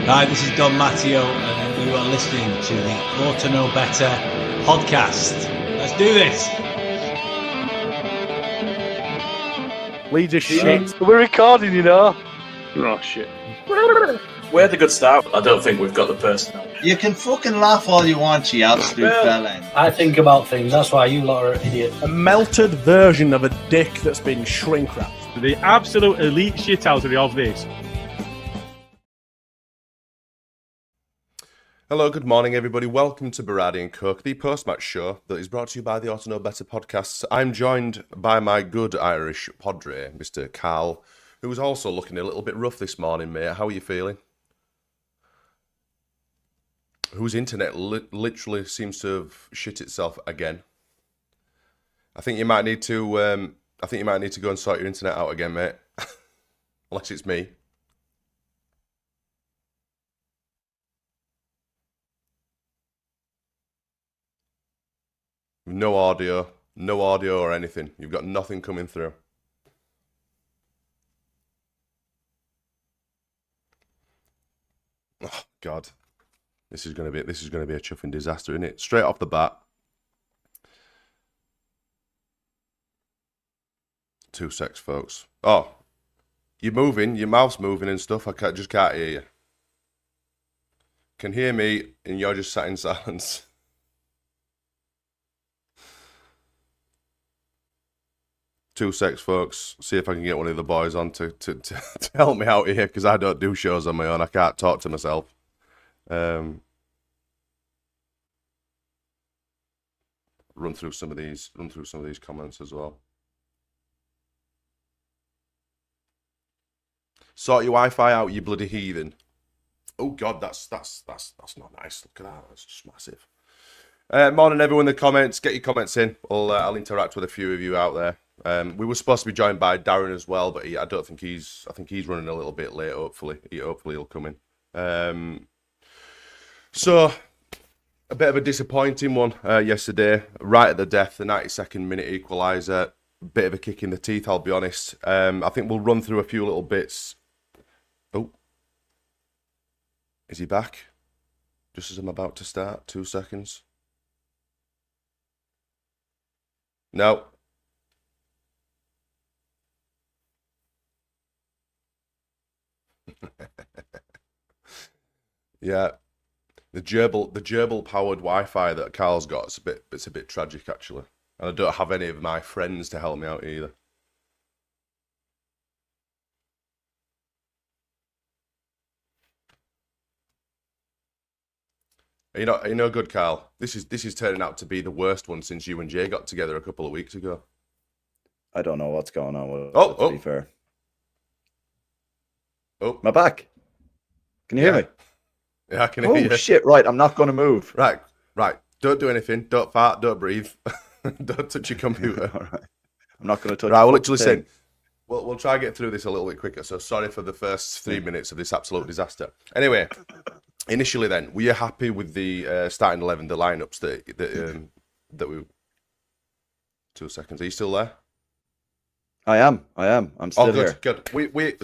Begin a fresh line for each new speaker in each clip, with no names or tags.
Hi, this is Don Matteo, and you are listening to the Ought to Know Better podcast. Let's do this.
Leeds are shit.
We're recording, you know.
Oh, shit.
We had a good start. I don't think we've got the personnel.
You can fucking laugh all you want, you absolute bellend.
I think about things. That's why you lot are idiots.
A melted version of a dick that's been shrink wrapped.
The absolute elite shithousery of this.
Hello, good morning, everybody. Welcome to Berardi and Cook, the post-match show that is brought to you by the Ought to Know Better podcasts. I'm joined by my good Irish padre, Mr. Karl, who was also looking a little bit rough this morning, mate. How are you feeling? Whose internet literally seems to have shit itself again. I think you might need to. Go and sort your internet out again, mate. Unless it's me. No audio or anything. You've got nothing coming through. Oh God, this is gonna be a chuffing disaster, isn't it? Straight off the bat. 2 secs, folks. Oh, you're moving, your mouth's moving and stuff. I just can't hear you. Can hear me, and you're just sat in silence. Two secs, folks. See if I can get one of the boys on to help me out here, because I don't do shows on my own. I can't talk to myself. Run through some of these comments as well. Sort your Wi-Fi out, you bloody heathen. Oh God, that's not nice. Look at that. That's just massive. Morning, everyone in the comments. Get your comments in. I'll interact with a few of you out there. We were supposed to be joined by Darren as well, but I think he's running a little bit late. Hopefully he'll come in. So a bit of a disappointing one yesterday, right at the death, the 92nd minute equaliser. Bit of a kick in the teeth, I'll be honest. I think we'll run through a few little bits. Oh, is he back? Just as I'm about to start. 2 seconds. No. Yeah, the gerbil powered Wi-Fi that Carl's got, it's a bit tragic actually, and I don't have any of my friends to help me out either. Are you know good, Carl? This is turning out to be the worst one since you and Jay got together a couple of weeks ago.
I don't know what's going on with it,
to
be fair.
Oh,
am I back? Can you hear me?
Yeah, I can hear you.
Oh shit! Right, I'm not going to move.
Right. Don't do anything. Don't fart. Don't breathe. Don't touch your computer.
All right. I'm not going to touch.
Right, we'll literally say. We'll try and get through this a little bit quicker. So sorry for the first 3 minutes of this absolute disaster. Anyway, initially, then, were you happy with the starting 11, the lineups that we? 2 seconds. Are you still there?
I am. I'm still here.
Good. We happy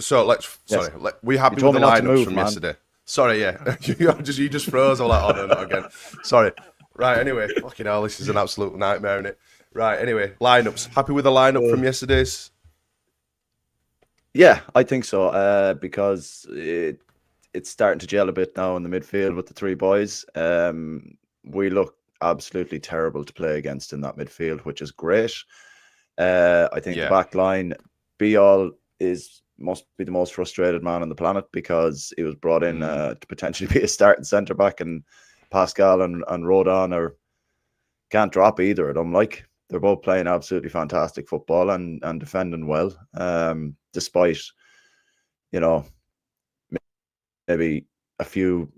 with the lineups from yesterday. Sorry, yeah. you just froze. I'm like, oh no, not again. Sorry. Right, anyway, fucking hell, this is an absolute nightmare, isn't it? Right, anyway, lineups. Happy with the lineup from yesterday's?
Yeah, I think so. Because it's starting to gel a bit now in the midfield with the three boys. We look absolutely terrible to play against in that midfield, which is great. I think the back line, Bogle must be the most frustrated man on the planet, because he was brought in to potentially be a starting centre back, and Pascal and Rodon can't drop either of them. Like, they're both playing absolutely fantastic football and defending well, despite maybe a few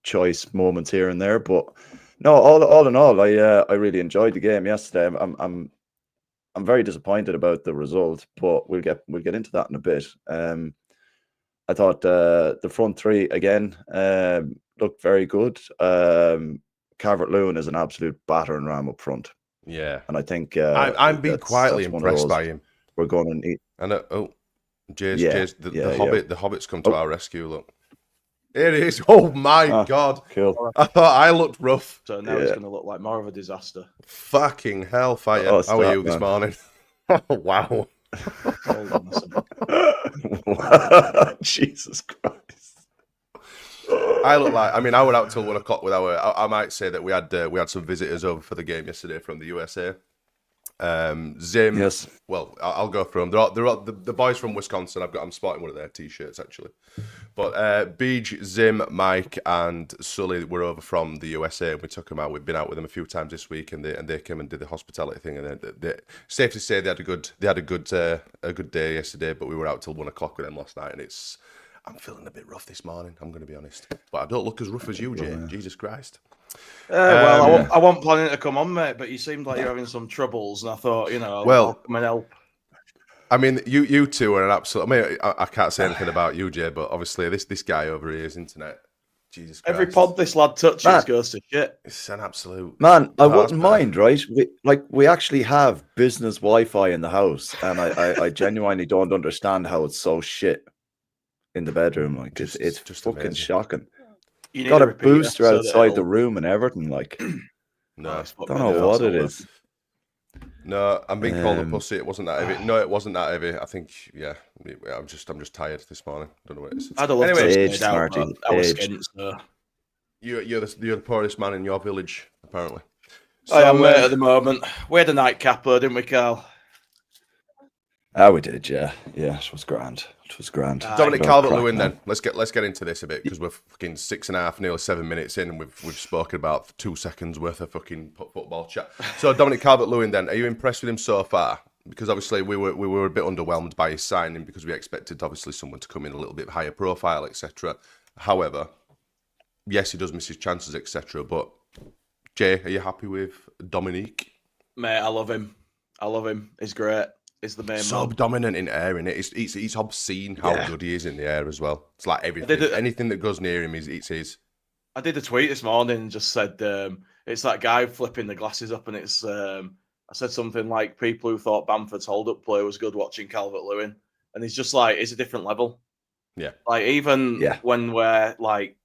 choice moments here and there. But no, all in all, I really enjoyed the game yesterday. I'm very disappointed about the result, but we'll get into that in a bit. I thought the front three again looked very good. Calvert-Lewin is an absolute battering ram up front.
Yeah,
and I think
I'm being quietly impressed by him.
We're going to need.
And the Hobbit's come to our rescue. Look. Here it is. Oh my God.
Cool.
I thought I looked rough.
So now it's going to look like more of a disaster.
Fucking hellfire.
Oh,
How are you
stop,
this
man.
morning? Oh, wow.
Hold on a second.
Jesus Christ.
I look like, I mean, I were out till 1 o'clock with I might say that we had some visitors over for the game yesterday from the USA. Zim,
Yes.
well, I'll go through them. They're all the boys from Wisconsin. I'm sporting one of their t-shirts actually. But Beej, Zim, Mike, and Sully were over from the USA, and we took them out. We've been out with them a few times this week, and they came and did the hospitality thing. And they safe to say they had a good day yesterday. But we were out till 1 o'clock with them last night, and I'm feeling a bit rough this morning. I'm going to be honest, but I don't look as rough as you, Jay. Jesus Christ.
Well, I wasn't planning to come on, mate, but you seemed like you're having some troubles, and I thought, I'll come and help.
I mean, you two are an absolute. I mean, I can't say anything about you, Jay, but obviously this guy over here is internet. Jesus Christ.
Every pod this lad touches goes to shit.
It's an absolute
Man, I
Oh, that's
wouldn't
bad.
mind, right? We actually have business Wi-Fi in the house, and I genuinely don't understand how it's so shit in the bedroom. Like it's
just
fucking
amazing.
shocking.
You need
Got a
repeater
booster
so that
outside the
it'll-
room and everything. Like,
No,
don't know what it is.
no. I'm being called a
Um,
pussy. It wasn't that heavy. No, it wasn't that heavy. I think, yeah. I'm just tired this morning. Don't know what it is.
I'd have loved
Anyway,
to have
Aged,
stayed out,
Smarty,
but I was
aged.
skint, so.
You're the poorest man in your village, apparently.
I am,
So,
mate, at the moment. We had a nightcap, though, didn't we, Carl?
We did, yeah. Yeah, it was grand. It was grand.
Dominic
Don't
Calvert-Lewin,
crack,
then let's get into this a bit because we're fucking 6.5, nearly 7 minutes in, and we've spoken about 2 seconds worth of fucking football chat. So Dominic Calvert-Lewin, then, are you impressed with him so far? Because obviously we were a bit underwhelmed by his signing because we expected obviously someone to come in a little bit higher profile, etc. However, yes, he does miss his chances, etc. But Jay, are you happy with Dominic?
Mate, I love him. He's great. He's the main
So
man.
dominant in air, innit? It's obscene how good he is in the air as well. It's like everything. Anything that goes near him it's his.
I did a tweet this morning and just said it's that guy flipping the glasses up, and it's I said something like people who thought Bamford's hold-up play was good watching Calvert-Lewin, and he's just like, it's a different level.
Yeah.
Like even when we're like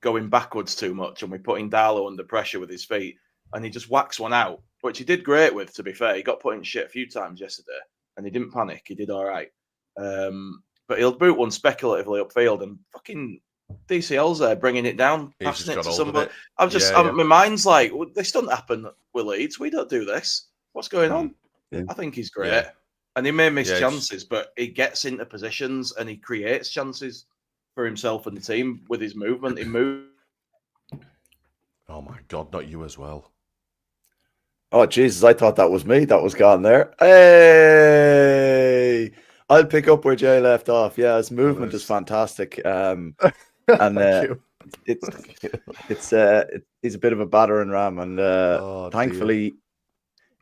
going backwards too much and we're putting Darlow under pressure with his feet, and he just whacks one out, which he did great with, to be fair. He got put in shit a few times yesterday, and he didn't panic. He did all right. But he'll boot one speculatively upfield, and fucking DCL's there bringing it down,
He's
passing
just
it
got
to
hold of
somebody.
it.
My mind's like, this doesn't happen with Leeds. We don't do this. What's going on?
Yeah.
I think he's great.
Yeah.
And he may miss
Yeah,
chances, but he gets into positions and he creates chances for himself and the team with his movement. He moves.
Oh my God, not you as well.
Oh, Jesus, I thought that was me. That was gone there. Hey! I'll pick up where Jay left off. Yeah, his movement is fantastic. And he's a bit of a battering ram. And thankfully,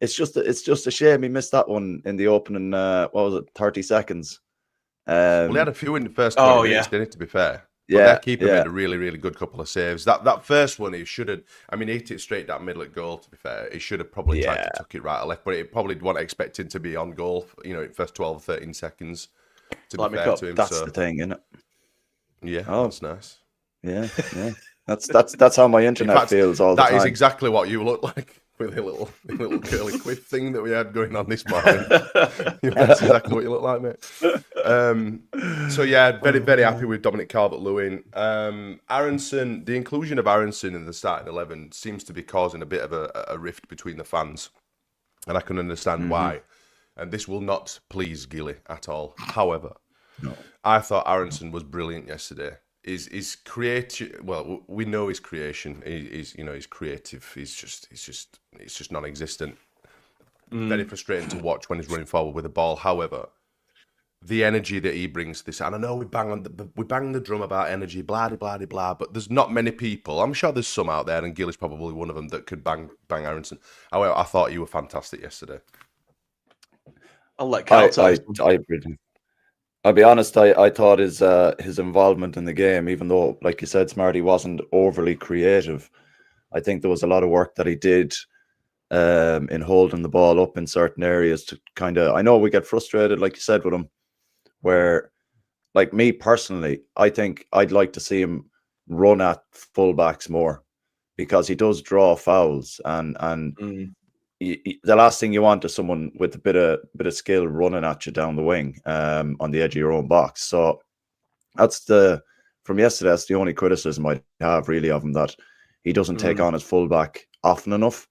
it's just a shame he missed that one in the opening, 30 seconds.
Well, he had a few in the first 20 minutes, didn't it, to be fair? But their keeper made a really, really good couple of saves. That first one, he should have. I mean, he hit it straight down middle at goal. To be fair, he should have probably tried to tuck it right or left, but it probably wasn't expecting to be on goal. In first 12 or 13 seconds. To be fair to him,
that's the thing, isn't it?
Yeah, that's nice.
Yeah. That's how my internet feels all the time.
That is exactly what you look like with a little curly quiff thing that we had going on this morning. That's exactly what you look like, mate. So yeah, very, very happy with Dominic Calvert-Lewin. Aronson, the inclusion of Aronson in the starting 11 seems to be causing a bit of a rift between the fans, and I can understand why. And this will not please Gilly at all. However, I thought Aronson was brilliant yesterday. His creative, well, we know his creation. He's creative. It's just non-existent. Very frustrating to watch when he's running forward with the ball. However, the energy that he brings to this, and I know we bang the drum about energy, blah blah blah, but there's not many people. I'm sure there's some out there, and Gil is probably one of them that could bang Aronson. However, I thought you were fantastic yesterday.
I'll let Carl
I'll be honest, I thought his involvement in the game, even though, like you said, Smarty wasn't overly creative, I think there was a lot of work that he did in holding the ball up in certain areas to kind of, I know we get frustrated, like you said, with him, where, like me personally, I think I'd like to see him run at fullbacks more, because he does draw fouls, and the last thing you want is someone with a bit of skill running at you down the wing, on the edge of your own box. So from yesterday, that's the only criticism I have really of him, that he doesn't take on his fullback often enough.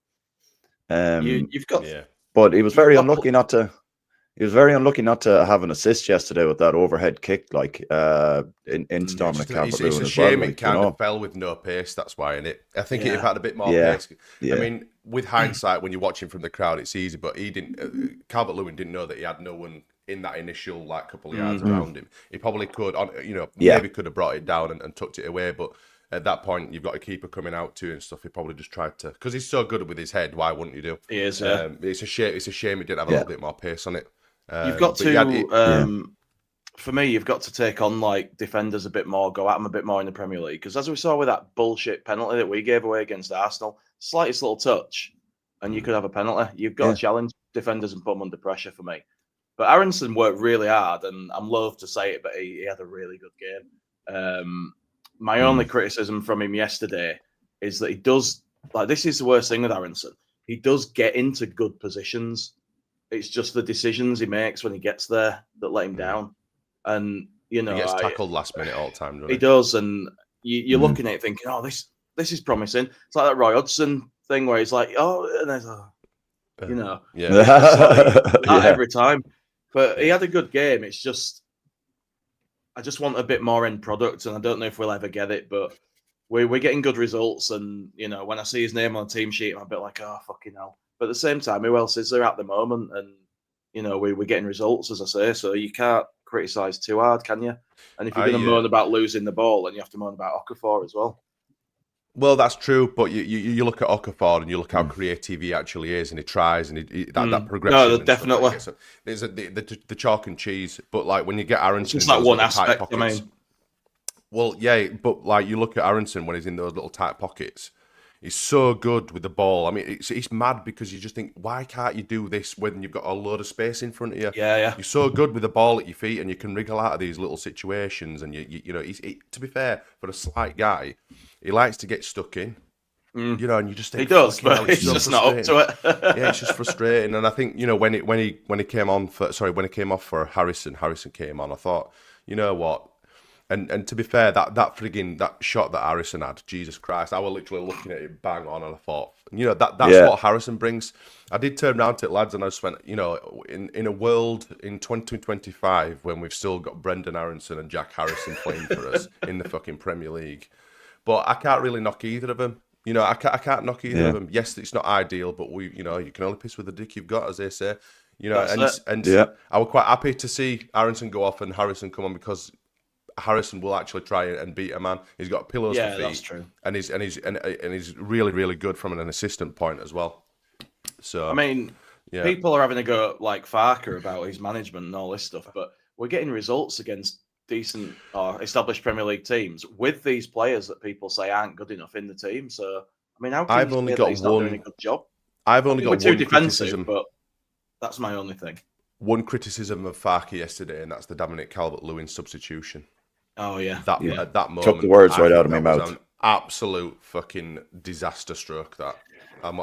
You've got,
but he was very unlucky not to. He was very unlucky not to have an assist yesterday with that overhead kick, like into Dominic Calvert-Lewin.
It's a
as
shame
well,
it kind of fell with no pace. That's why, innit? I think it had a bit more pace.
Yeah.
I mean, with hindsight, when you're watching from the crowd, it's easy. But he didn't. Calvert-Lewin didn't know that he had no one in that initial couple of yards around him. He probably could, maybe could have brought it down and tucked it away, but. At that point, you've got a keeper coming out too and stuff. He probably just tried to, because he's so good with his head. Why wouldn't you do?
He is.
It's a shame. It's a shame he didn't have a little bit more pace on it.
You've got to. For me, you've got to take on defenders a bit more, go at them a bit more in the Premier League. Because as we saw with that bullshit penalty that we gave away against Arsenal, slightest little touch, and you could have a penalty. You've got to challenge defenders and put them under pressure. For me, but Aronson worked really hard, and I'm loath to say it, but he had a really good game. My only criticism from him yesterday is that he does, this is the worst thing with Aronson. He does get into good positions. It's just the decisions he makes when he gets there that let him down. And,
he gets tackled last minute all the time, doesn't he?
He does. And you're looking at it thinking, oh, this is promising. It's like that Roy Hodgson thing where he's like, oh, and there's every time. But he had a good game. It's just, I just want a bit more end product, and I don't know if we'll ever get it, but we're getting good results. And, when I see his name on the team sheet, I'm a bit like, oh, fucking hell. But at the same time, who else is there at the moment? And, we're getting results, as I say, so you can't criticise too hard, can you? And if you're going to moan about losing the ball, then you have to moan about Okafor as well.
Well, that's true, but you look at Okafor and you look how creative he actually is, and he tries, and that progression.
No, definitely.
There's the chalk and cheese, but when you get Aronson,
it's just one aspect. Pockets, I mean,
well, yeah, but you look at Aronson when he's in those little tight pockets. He's so good with the ball. I mean, it's mad because you just think, why can't you do this when you've got a load of space in front of you?
Yeah.
You're so good with the ball at your feet, and you can wriggle out of these little situations. And to be fair, for a slight guy, he likes to get stuck in. And you just think
he does, but it's just not up to it.
Yeah, it's just frustrating. And I think when he came off for Harrison came on. I thought, you know what? And to be fair, that shot that Harrison had, Jesus Christ, I was literally looking at it bang on, and I thought, that's what Harrison brings. I did turn around to it, lads, and I just went, in a world in 2025 when we've still got Brendan Aronson and Jack Harrison playing for us in the fucking Premier League, but I can't really knock either of them. I can't knock either of them. Yes, it's not ideal, but you can only piss with the dick you've got, as they say. I was quite happy to see Aronson go off and Harrison come on, because Harrison will actually try and beat a man. He's got pillows for feet.
That's true.
And he's really, really good from an assistant point as well. So
I mean, people are having a go like Farker about his management and all this stuff, but we're getting results against decent or established Premier League teams with these players that people say aren't good enough in the team. So I mean, how can
I've
you
only
say
got
that he's not doing a good job?
I've only got
too
one
defensive,
criticism,
but that's my only thing.
One criticism of Farker yesterday, and that's the Dominic Calvert-Lewin substitution.
Oh yeah,
at that moment,
took the words right out of my mouth.
An absolute fucking disaster stroke. That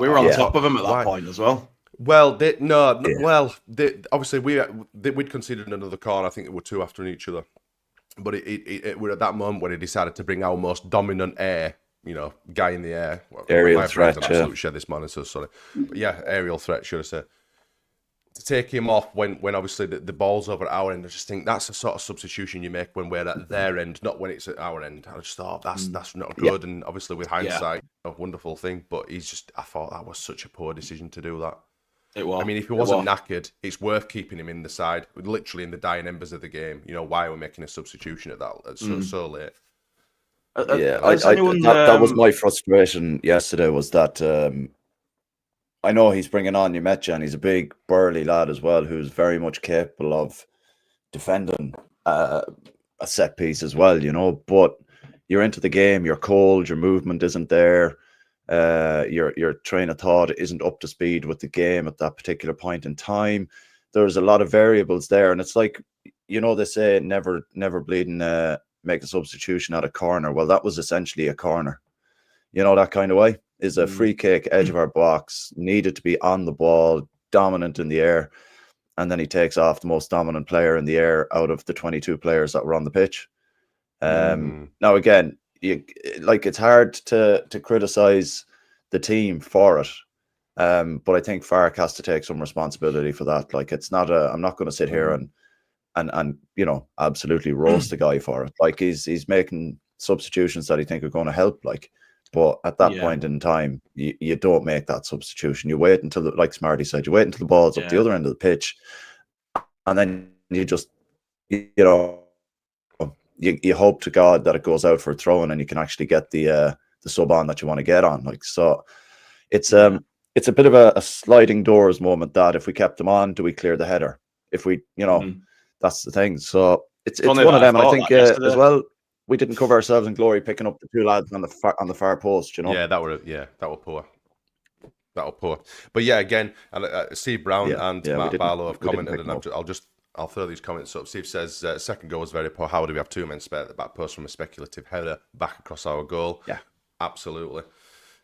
we were on top of him at that point as well.
Well, obviously we'd considered another corner. I think there were two after each other, but it were at that moment when he decided to bring our most dominant guy in the air,
aerial threat.
Absolute shed this morning, so sorry, but aerial threat, should I say? To take him off when obviously the ball's over at our end, I just think that's the sort of substitution you make when we're at their end, not when it's at our end. I just thought that's not good, and obviously with hindsight, a wonderful thing. But I thought that was such a poor decision to do that.
It was.
I mean, if he wasn't knackered, it's worth keeping him in the side, literally in the dying embers of the game. Why are we making a substitution at that so late?
That was my frustration yesterday. Was that I know he's bringing on Umecha, and he's a big burly lad as well, who's very much capable of defending a set piece as well, but you're into the game, you're cold, your movement isn't there, your train of thought isn't up to speed with the game at that particular point in time. There's a lot of variables there, and it's like, they say never bleeding make a substitution at a corner. Well, that was essentially a corner. You know, that kind of way is a free kick, edge of our box, needed to be on the ball, dominant in the air. And then he takes off the most dominant player in the air out of the 22 players that were on the pitch. Now, again, it's hard to criticize the team for it. But I think Fark has to take some responsibility for that. Like, it's not I'm not going to sit here and you know, absolutely roast the guy for it. Like, he's making substitutions that he think are going to help. Like, but at that point in time, you don't make that substitution. You wait until, like Smarty said, you wait until the ball's up the other end of the pitch, and then you just, you know, you hope to God that it goes out for a throw, and then you can actually get the sub on that you want to get on. Like, so it's a bit of a sliding doors moment that if we kept them on, do we clear the header? If we, you know, that's the thing. So it's one of them. And I think as well, we didn't cover ourselves in glory picking up the two lads on the far post. You know,
that were poor. That were poor. But yeah, again, and Steve Brown and Matt Barlow have commented, and I'll throw these comments up. Steve says second goal was very poor. How do we have two men spare at the back post from a speculative header back across our goal? Yeah, absolutely.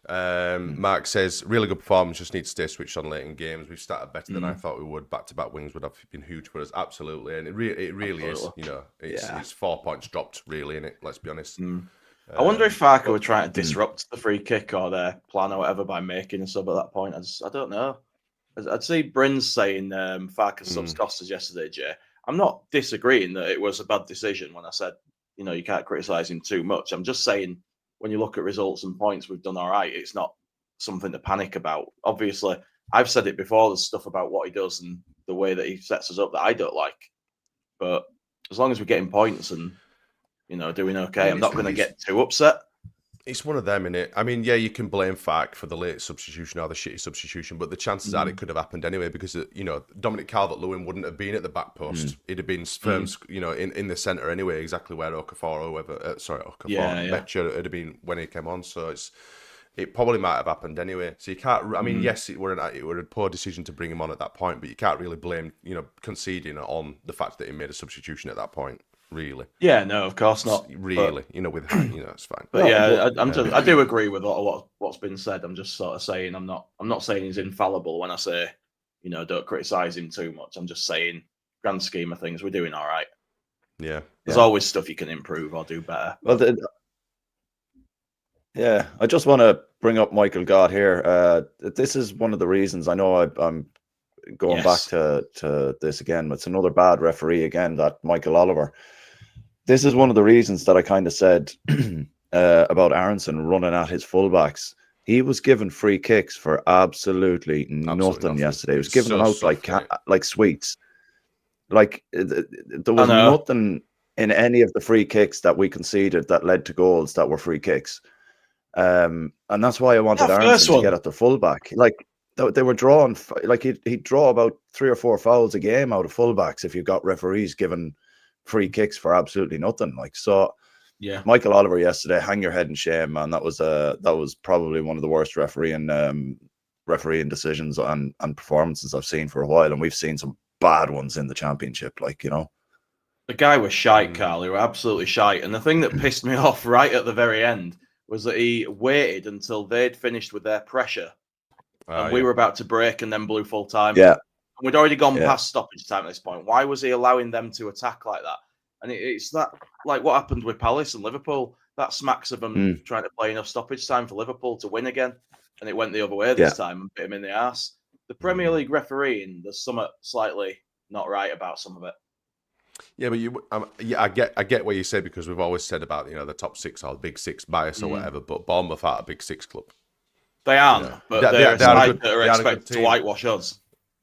Mark says really good performance, just need to stay switched on late in games. We've started better than I thought we would. Back-to-back wins would have been huge for us. Absolutely, and it really is. You know, it's 4 points dropped really, in it. Let's be honest.
I wonder if Farker were trying to disrupt the free kick or their plan or whatever by making a sub at that point. I don't know. I'd see Brins saying Farker's subs cost us yesterday, Jay. I'm not disagreeing that it was a bad decision when I said, you know, you can't criticise him too much. I'm just saying, when you look at results and points, we've done all right. It's not something to panic about. Obviously, I've said it before, there's stuff about what he does and the way that he sets us up that I don't like. But as long as we're getting points and, you know, doing okay, I'm not going to get too upset.
It's one of them, innit? I mean, yeah, you can blame Fark for the late substitution or the shitty substitution, but the chances are it could have happened anyway because, you know, Dominic Calvert-Lewin wouldn't have been at the back post. He'd have been firm, you know, in the centre anyway, exactly where Betcher would have been when he came on. So it probably might have happened anyway. So you can't, I mean, yes, it were a poor decision to bring him on at that point, but you can't really blame, you know, conceding on the fact that he made a substitution at that point. Really?
Yeah, no, of course not.
Really, but, you know, with you know, it's fine.
But I do agree with what's been said. I'm just sort of saying I'm not saying he's infallible when I say, you know, don't criticise him too much. I'm just saying, grand scheme of things, we're doing all right.
Yeah,
there's always stuff you can improve or do better.
Well, I just want to bring up Michael Gott here. This is one of the reasons I know I'm going back to this again. It's another bad referee again, that Michael Oliver. This is one of the reasons that I kind of said about Aronson running at his fullbacks. He was given free kicks for absolutely nothing yesterday. He was giving them out like sweets. Like there was nothing in any of the free kicks that we conceded that led to goals that were free kicks. And that's why I wanted Aronson to get at the fullback. Like they were drawing, like he'd draw about 3 or 4 fouls a game out of fullbacks if you've got referees giving free kicks for absolutely nothing. Like, so yeah, Michael Oliver yesterday, hang your head in shame, man. That was probably one of the worst refereeing decisions and performances I've seen for a while, and we've seen some bad ones in the championship. Like, you know,
the guy was shite, Carl. He was absolutely shite. And the thing that pissed me off right at the very end was that he waited until they'd finished with their pressure, and we were about to break, and then blew full time.
Yeah.
We'd already gone past stoppage time at this point. Why was he allowing them to attack like that? And it's that, like what happened with Palace and Liverpool, that smacks of them trying to play enough stoppage time for Liverpool to win again. And it went the other way this time and bit him in the arse. The Premier League refereeing, there's something slightly not right about some of it.
Yeah, but I get what you say, because we've always said about, you know, the top six or the big six bias or whatever, but Bournemouth aren't a big six club.
They aren't, but they're a side that are expected to whitewash us.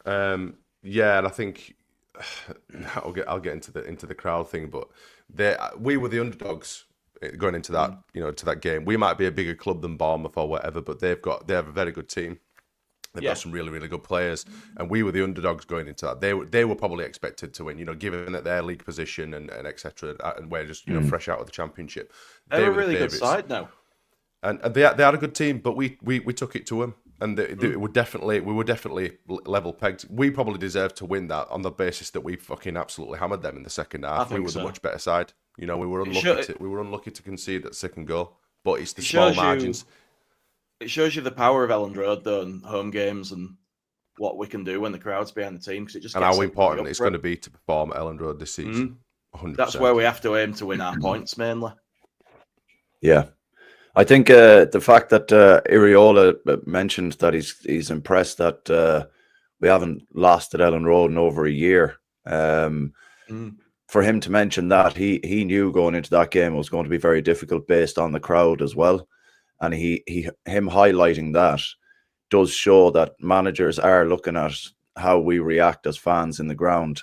Yeah, and I think I'll get into the crowd thing, but we were the underdogs going into that, you know, to that game. We might be a bigger club than Bournemouth or whatever, but they have a very good team. They've got some really, really good players, and we were the underdogs going into that. They were probably expected to win, you know, given that their league position and etc. And we're just, you know, fresh out of the championship.
They were a really good side now,
and they had a good team, but we took it to them. And we were definitely level pegged. We probably deserved to win that on the basis that we fucking absolutely hammered them in the second half. We were the much better side. You know, we were unlucky to concede that second goal, but it's the
It
small
shows you-
margins.
It shows you the power of Elland Road, though, and home games, and what we can do when the crowd's behind the team. Because it just
And
gets
how
everybody
important
up
it's
for it.
going to be to perform at Elland Road this season. 100%.
That's where we have to aim to win our points mainly.
Yeah. I think the fact that Iriola mentioned that he's impressed that we haven't lost at Elland Road in over a year. For him to mention that, he knew going into that game it was going to be very difficult based on the crowd as well. And him highlighting that does show that managers are looking at how we react as fans in the ground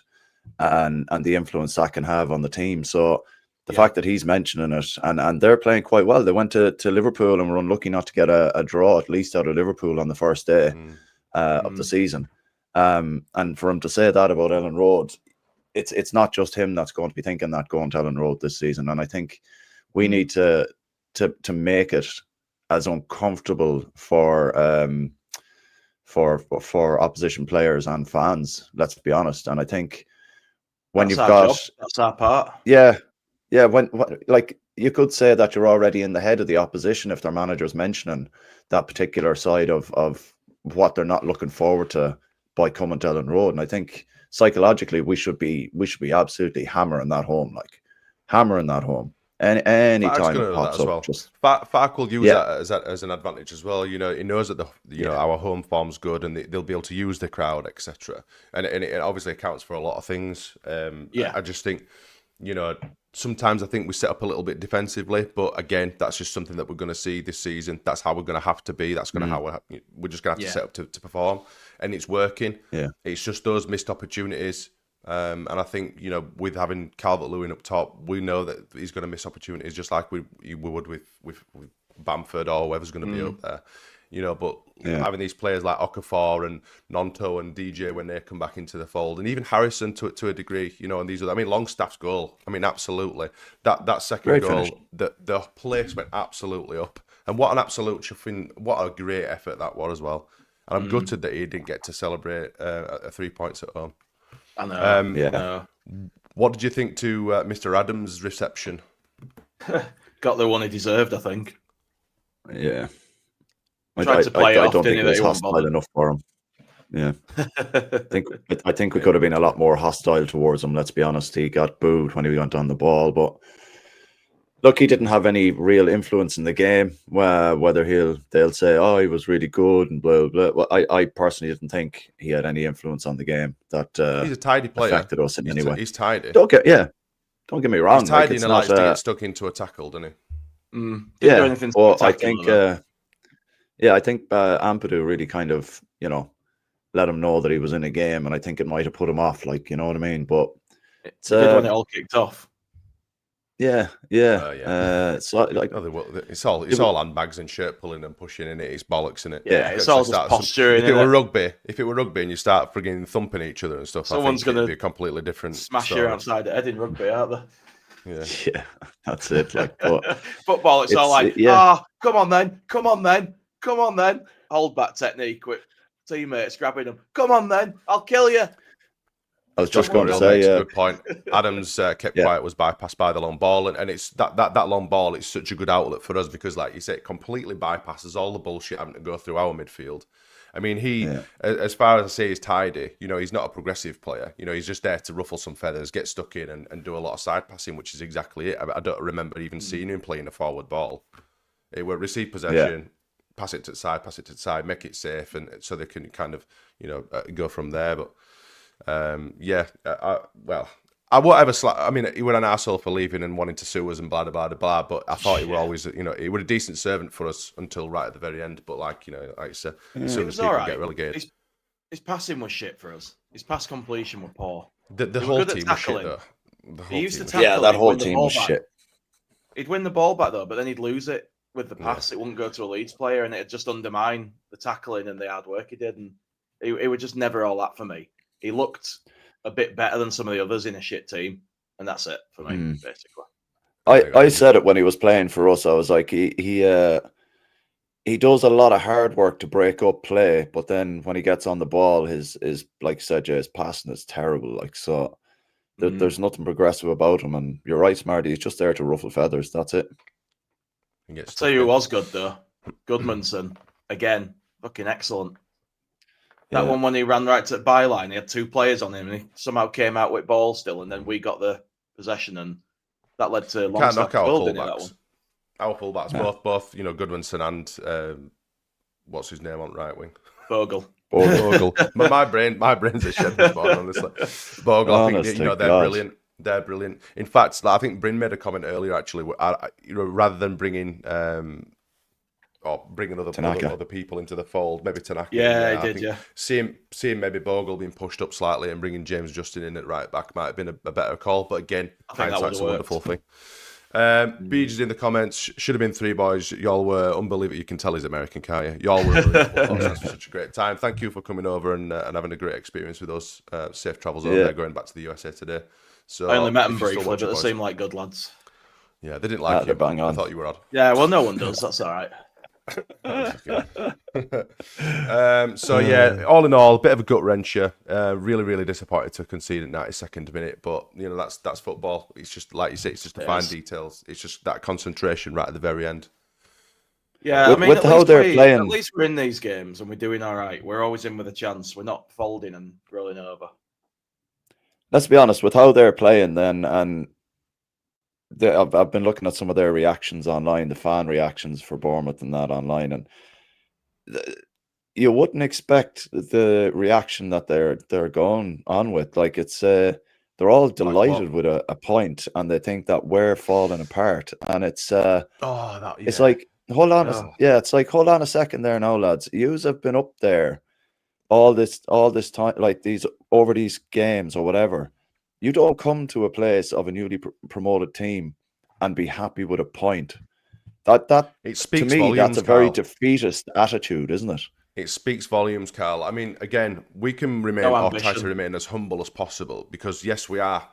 and the influence that can have on the team. So the fact that he's mentioning it, and they're playing quite well. They went to Liverpool and were unlucky not to get a draw, at least out of Liverpool on the first day of the season. And for him to say that about Elland Road, it's not just him that's going to be thinking that going to Elland Road this season. And I think we need to make it as uncomfortable for opposition players and fans. Let's be honest. And I think when
That's
you've
our
got
job. That's our part.
yeah, when like you could say that you're already in the head of the opposition if their manager's mentioning that particular side of what they're not looking forward to by coming to Elland Road. And I think psychologically we should be absolutely hammering that home. And any time it pops up, just
Fark will use that as an advantage as well. You know, he knows that know our home form's good, and they'll be able to use the crowd, etc. And it obviously accounts for a lot of things. I just think, you know, sometimes I think we set up a little bit defensively, but again, that's just something that we're going to see this season. That's how we're going to have to be. That's going to how we're just going to have to set up to perform, and it's working. Yeah, it's just those missed opportunities. And I think, you know, with having Calvert-Lewin up top, we know that he's going to miss opportunities just like we would with Bamford or whoever's going to be up there, you know. But having these players like Okafor and Nonto and DJ when they come back into the fold, and even Harrison to a degree, you know, and these are, I mean, Longstaff's goal, I mean, absolutely that second
Great
goal,
finish.
the place went absolutely up, and what an absolute chuffing, what a great effort that was as well. And I'm gutted that he didn't get to celebrate 3 points at home.
I know.
I
know.
What did you think to Mr. Adams' reception?
Got the one he deserved, I think.
Yeah.
Tried to play it
I
off,
don't
didn't
think
he,
it was
that he wasn't
hostile
bothered?
enough for him. Yeah. I think we could have been a lot more hostile towards him, let's be honest. He got booed when he went on the ball, but look, he didn't have any real influence in the game. Whether they'll say, oh, he was really good and blah, blah, blah. Well, I personally didn't think he had any influence on the game that
He's a tidy player.
affected us in any way.
He's tidy.
Don't get me wrong.
He's tidy
it's
and allows
not,
to get stuck into a tackle, doesn't he?
Didn't do anything
well, I
spectacular,
think, I think Ampadu really kind of, you know, let him know that he was in a game, and I think it might have put him off, like, you know what I mean? But it's
did when it all kicked off.
Yeah. So like,
it's all handbags and shirt pulling and pushing in it. It's bollocks in it.
Yeah, it's all just posturing.
If it were rugby and you start frigging thumping each other and stuff,
someone's going to
be a completely different
smash
story.
you outside the head in rugby, aren't they?
Yeah, that's it. Like, but
football, it's all like, come on then, hold back technique with teammates grabbing them. Come on then, I'll kill you.
I was just going to say,
good point. Adams kept quiet, was bypassed by the long ball, and it's that long ball. It's such a good outlet for us because, like you say, it completely bypasses all the bullshit having to go through our midfield. I mean, as far as I say, he's tidy. You know, he's not a progressive player. You know, he's just there to ruffle some feathers, get stuck in, and do a lot of side passing, which is exactly it. I don't remember even seeing him playing a forward ball. It would receive possession, pass it to the side, make it safe, and so they can kind of, you know, go from there. But I won't ever I mean, he was an arsehole for leaving and wanting to sue us and blah, blah, blah, blah, but I thought he were always, you know, he was a decent servant for us until right at the very end. But, like, you know, like I said, as soon as people get relegated.
His passing was shit for us. His pass completion were poor.
The whole team was shit, though.
He used to tackle.
That whole team was shit.
He'd win the ball back, though, but then he'd lose it with the pass. It wouldn't go to a Leeds player, and it'd just undermine the tackling and the hard work he did. And it was just never all that for me. He looked a bit better than some of the others in a shit team, and that's it for me, basically.
I said it when he was playing for us. I was like, he does a lot of hard work to break up play, but then when he gets on the ball, his like you said, his passing is terrible. Like, so There's nothing progressive about him, and you're right, Smarty. He's just there to ruffle feathers. That's it.
I'll tell you who was good though, Goodmanson again, fucking excellent. That one when he ran right to the byline, he had 2 players on him, and he somehow came out with ball still, and then we got the possession, and that led to
Can't knock out
goal,
fullbacks. Our fullbacks, both Goodmanson and what's his name on right wing?
Bogle.
Bogle. My brain's a shed this morning, honestly. Bogle, I think they're brilliant. They're brilliant. In fact, I think Bryn made a comment earlier. Actually, rather than bringing other people into the fold, maybe Tanaka.
Yeah, he did. Yeah,
seeing maybe Bogle being pushed up slightly and bringing James Justin in at right back might have been a better call. But again, hindsight's a wonderful thing. Beach in the comments, should have been 3 boys. Y'all were unbelievable. You can tell he's American, can't you? Y'all were that's such a great time. Thank you for coming over and having a great experience with us. Safe travels over there, going back to the USA today. So
I only met them briefly, but they seem like good lads.
Yeah, they didn't like you.
Bang on.
I thought you were odd.
Yeah, well, no one does. That's all right.
So yeah, all in all, a bit of a gut wrencher. Really disappointed to concede at 92nd minute, but that's football. It's just like you say, it's just the fine details. It's just that concentration right at the very end.
Yeah, I mean, with how they're playing, at least we're in these games and we're doing all right. We're always in with a chance. We're not folding and rolling over.
Let's be honest, with how they're playing, then, and I've been looking at some of their reactions online, the fan reactions for Bournemouth and that online, and you wouldn't expect the reaction that they're going on with. Like, it's they're all delighted with a point, and they think that we're falling apart, and it's it's like hold on, it's like hold on a second there now, lads. Yous have been up there all this time, like over these games or whatever. You don't come to a place of a newly promoted team and be happy with a point. That
it speaks
to me,
volumes,
that's a very defeatist attitude, isn't it?
It speaks volumes, Carl. I mean, again, we can remain or try to remain as humble as possible because yes, we are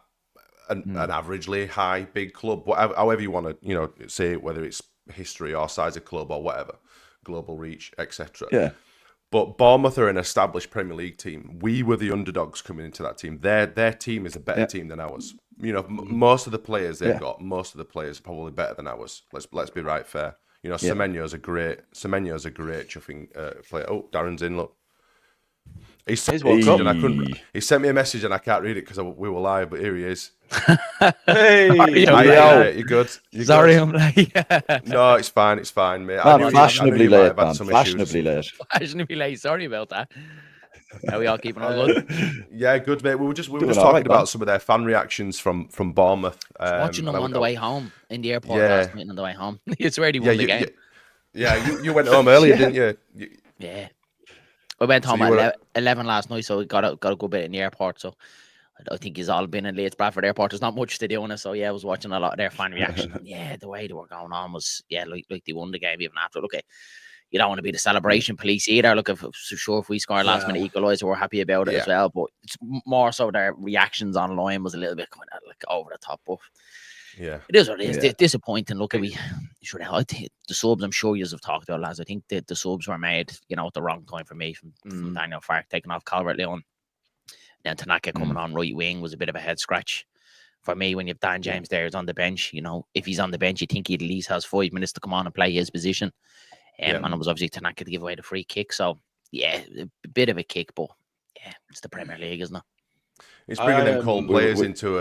an averagely high big club, whatever, however you want to say it, whether it's history or size of club or whatever, global reach, etc.
Yeah.
But Bournemouth are an established Premier League team. We were the underdogs coming into that team. Their team is a better team than ours. Most of the players they've got, most of the players are probably better than ours. Let's be right fair. Semenyo's a great chuffing player. Oh, Darren's in. Look, he sent me a message and I can't read it because we were live. But here he is.
Hey,
you're good.
Sorry, I'm late.
No, it's fine, mate.
Fashionably late, man. Fashionably late.
Sorry about that. Are we all keeping on good?
Yeah, good, mate. We were just talking about some of their fan reactions from Bournemouth.
Watching them on the way home in the airport last night on the way home. It's where he won the game.
You went home earlier, didn't you?
Yeah. I went home at 11 last night, so we got a good bit in the airport. So I think he's all been in Leeds Bradford Airport. There's not much to do on it. So yeah, I was watching a lot of their fan reaction. Yeah, the way they were going on was like they won the game even after. Okay, you don't want to be the celebration police either. Look, if we score last minute equaliser, we're happy about it as well. But it's more so their reactions online was a little bit kind of like over the top. But
yeah,
it is what it is. Disappointing. Look, I think the subs, I'm sure you have talked about, lads. I think the subs were made, at the wrong time for me from Daniel Farke taking off Calvert-Lewin. Then Tanaka coming on right wing was a bit of a head scratch for me. When you have Dan James there, is on the bench. If he's on the bench, you think he at least has 5 minutes to come on and play his position. And it was obviously Tanaka to give away the free kick. So yeah, a bit of a kick, but yeah, it's the Premier League, isn't it?
It's bringing them cold players into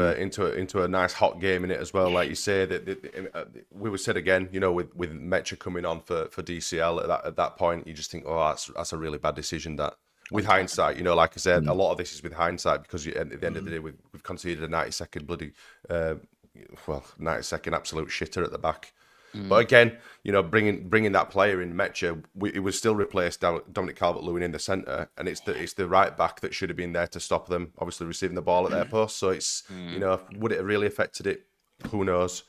a nice hot game in it as well. Like you say, that we were said again, with Mecha coming on for DCL at that point, you just think, oh, that's a really bad decision. That with hindsight, like I said, a lot of this is with hindsight because at the end of the day, we've conceded a 90-second bloody 90-second absolute shitter at the back. But again, bringing that player in, Mecha, it was still replaced Dominic Calvert-Lewin in the centre, and it's the right back that should have been there to stop them, obviously receiving the ball at their post. So it's would it have really affected it? Who knows?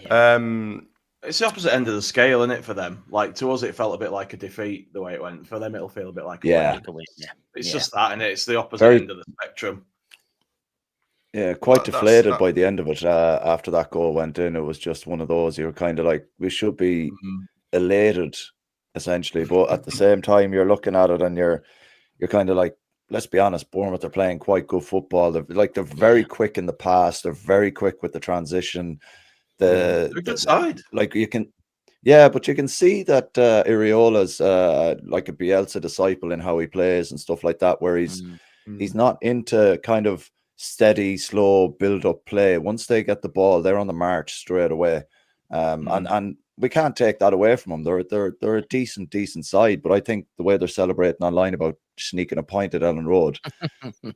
Yeah.
It's the opposite end of the scale, isn't it, for them? Like, to us, it felt a bit like a defeat the way it went. For them, it'll feel a bit like a win. It's just that, and it's the opposite end of the spectrum.
Yeah, quite deflated by the end of it. After that goal went in, it was just one of those. You're kind of like, we should be elated, essentially, but at the same time, you're looking at it and you're kind of like, let's be honest, Bournemouth are playing quite good football. They're very quick in the pass. They're very quick with the transition.
They're a good side.
Like you can, yeah, but you can see that Iriola's like a Bielsa disciple in how he plays and stuff like that, where he's not into kind of steady, slow build-up play. Once they get the ball, they're on the march straight away. And we can't take that away from them. They're a decent side, but I think the way they're celebrating online about sneaking a point at Ellen Road,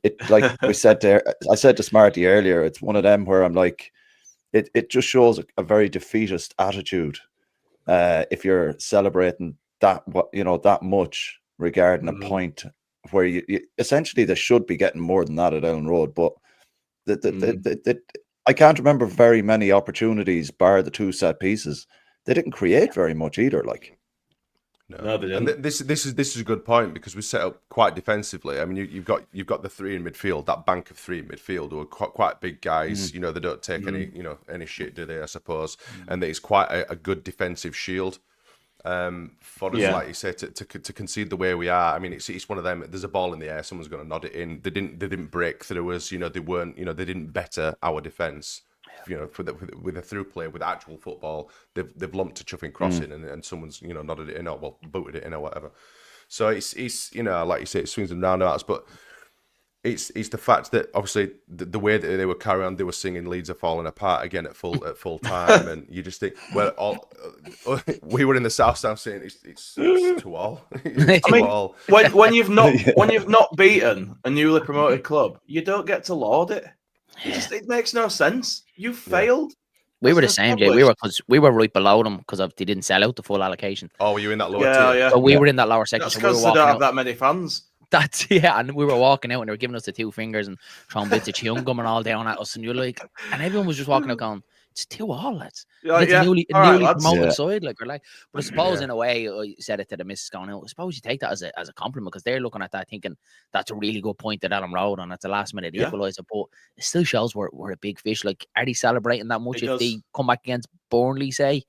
it like I said to Smarty earlier, it's one of them where I'm like, it just shows a very defeatist attitude. If you're celebrating that much regarding a point where you essentially they should be getting more than that at Ellen Road, but I can't remember very many opportunities bar the 2 set pieces. They didn't create very much either. Like,
no, they didn't. And this is a good point because we set up quite defensively. I mean, you've got the 3 in midfield, that bank of 3 in midfield who are quite big guys. You know, they don't take any shit, do they? I suppose, and it's quite a good defensive shield. For us, like you say, to concede the way we are. I mean, it's one of them. There's a ball in the air, someone's going to nod it in. They didn't break through us. You know, they weren't. You know, they didn't better our defense. You know, with a through play, with actual football, they've lumped a chuffing crossing and someone's nodded it in or booted it in or whatever. So it's like you say, it swings and roundabouts, but it's the fact that obviously the way that they were carrying on, they were singing "Leeds are falling apart" again at full time, and you just think, well, we were in the South Stand saying it's to all.
I mean, when you've not beaten a newly promoted club, you don't get to laud it. It makes no sense. You failed.
We were the same, Jay. We were right below them because they didn't sell out the full allocation.
Oh, were you in that lower tier?
Yeah.
So we were in that lower section.
That's because they don't have that many fans.
And we were walking out and they were giving us the 2 fingers and throwing bits of chewing gum and all down at us, and you're like, and everyone was just walking out going, "It's 2-2, lads." It's a newly promoted side, like we're like. But I suppose in a way, I said it to the missus going out. I suppose you take that as a compliment because they're looking at that thinking that's a really good point at Ellen Road and it's a last minute equaliser. But it still shows we're a big fish. Like, are they celebrating that much if they come back against Burnley, say?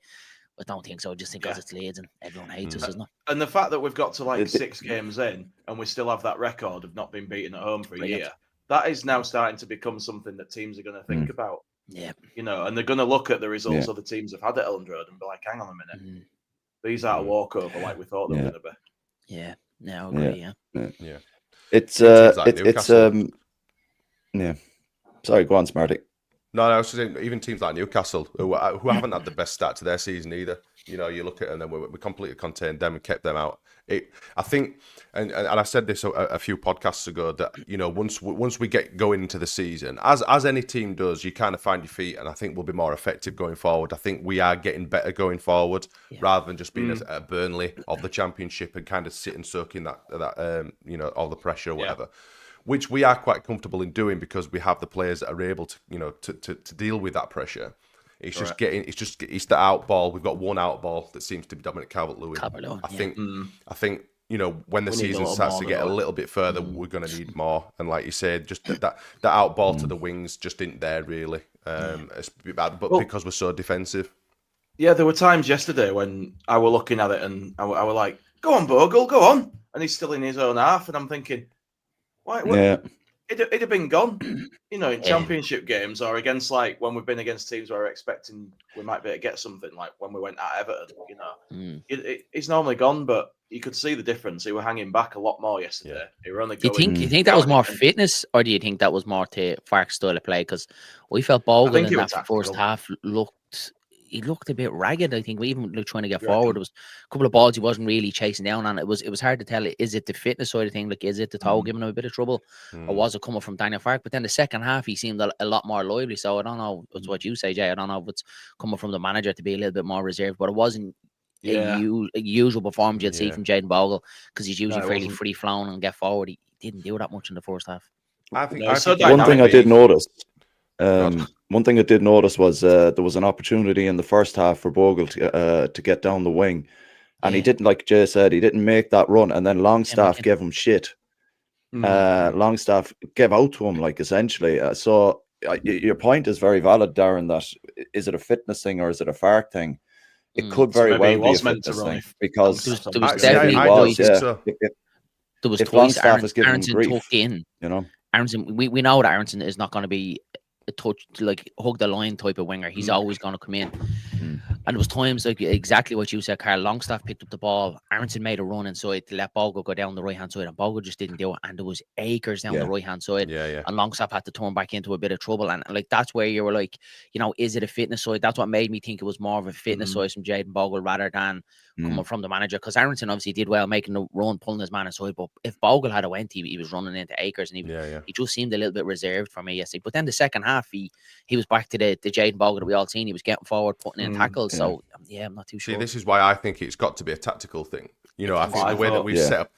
I don't think so. I just think because it's Leeds and everyone hates us, isn't it?
And the fact that we've got to like 6 games in and we still have that record of not being beaten at home for a year, that is now starting to become something that teams are going to think about.
Yeah.
You know, and they're going to look at the results other teams have had at Ellen Road and be like, hang on a minute. These aren't a walkover like we thought they were going to be.
Yeah. No, I agree,
yeah. It's sorry, go on, Smarty.
No, I was saying even teams like Newcastle, who haven't had the best start to their season either. You know, you look at them, and then we completely contained them and kept them out. I think, and I said this a few podcasts ago, that, you know, once we get going into the season, as any team does, you kind of find your feet, and I think we'll be more effective going forward. I think we are getting better going forward, rather than just being a Burnley of the Championship and kind of sit and soak in that you know, all the pressure or whatever. Which we are quite comfortable in doing because we have the players that are able to, you know, to deal with that pressure. It's just it's the out ball. We've got one out ball that seems to be dominant. Calvert-Lewin. I think you know, when the season starts to get a little bit further, we're going to need more. And like you said, just that out ball to the wings just isn't there really. Because we're so defensive.
Yeah, there were times yesterday when I were looking at it and I were like, "Go on, Bogle, go on," and he's still in his own half, and I'm thinking, it'd have been gone, you know, in championship games or against, like, when we've been against teams where we're expecting we might be able to get something, like when we went at Everton, you know. It's normally gone, but you could see the difference. He were hanging back a lot more yesterday. He were only going,
you think that was more fitness, or do you think that was more to Fark's style of play? Because we felt Bogle in that first half looked a bit ragged. I think we even trying to get forward. There was a couple of balls he wasn't really chasing down on. It was hard to tell. Is it the fitness side of thing? Like, is it the toe giving him a bit of trouble, or was it coming from Daniel Farke? But then the second half, he seemed a lot more lively. So I don't know. It's what you say, Jay. I don't know if it's coming from the manager to be a little bit more reserved, but it wasn't a usual performance you'd see from Jayden Bogle, because he's usually fairly free flowing and get forward. He didn't do that much in the first half.
I think one thing I did notice. One thing I did notice was there was an opportunity in the first half for Bogle to get down the wing, and he didn't, like Jay said, he didn't make that run, and then Longstaff gave him shit. Longstaff gave out to him, like, essentially. So your point is very valid, Darren, that is it a fitness thing or is it a Farke thing? It could very well be a fitness thing, because
there was definitely There was
if
twice
Longstaff is giving him
Aronson
grief,
tucked in.
you know.
Aronson, we know that Aronson is not going to be a touch, like hug the line type of winger. He's always going to come in. And there was times like exactly what you said, Karl. Longstaff picked up the ball. Aronson made a run inside to let Bogle go down the right hand side, and Bogle just didn't do it. And there was acres down the right hand side. And Longstaff had to turn back into a bit of trouble. And like that's where you were like, you know, is it a fitness side? That's what made me think it was more of a fitness side from Jayden Bogle rather than coming from the manager. Because Aronson obviously did well making the run, pulling his man aside. But if Bogle had a went, he was running into acres, and he just seemed a little bit reserved for me yesterday. But then the second half, he was back to the Jayden Bogle that we all seen. He was getting forward, putting in tackles. So I'm not too sure.
See, this is why I think it's got to be a tactical thing. You know, I think the way that we've set up,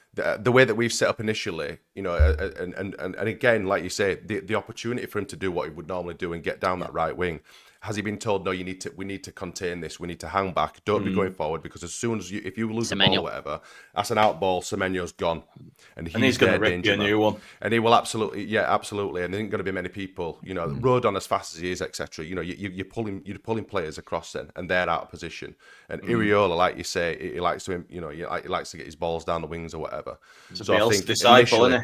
the way that we've set up initially, you know, and again, like you say, the opportunity for him to do what he would normally do and get down that right wing. Has he been told, no, we need to contain this, we need to hang back, don't be going forward, because as soon as if you lose the ball or whatever, that's an out ball, Semenyo's gone. And he's going to rip you a new one. And he will absolutely, and there ain't going to be many people, you know, rode on as fast as he is, etc. You know, you're pulling players across then, and they're out of position. And Iriola, like you say, he likes to, you know, he likes to get his balls down the wings or whatever. So I think initially,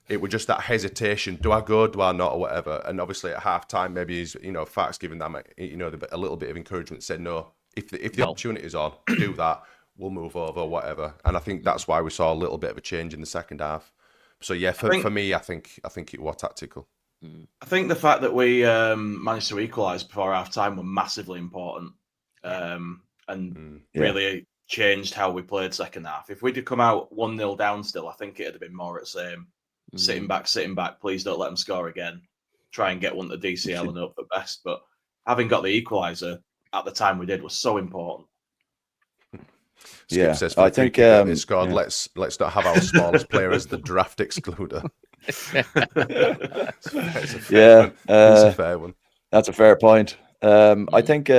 it was just that hesitation. Do I go? Do I not? Or whatever. And obviously at half time, maybe he's, you know, Fark's giving them, you know, a little bit of encouragement. Said no, if the opportunity is on, do that. We'll move over, whatever. And I think that's why we saw a little bit of a change in the second half. So yeah, for me, I think it was tactical.
I think the fact that we managed to equalise before half time were massively important, and really changed how we played second half. If we'd have come out 1-0 down still, I think it'd have been more at the same. Sitting back, please don't let them score again. Try and get one to DCL and hope for best. But having got the equaliser at the time we did was so important.
Skip says, I think scored. Let's not have our smallest player as the draft excluder. It's a fair one.
That's a fair point. I think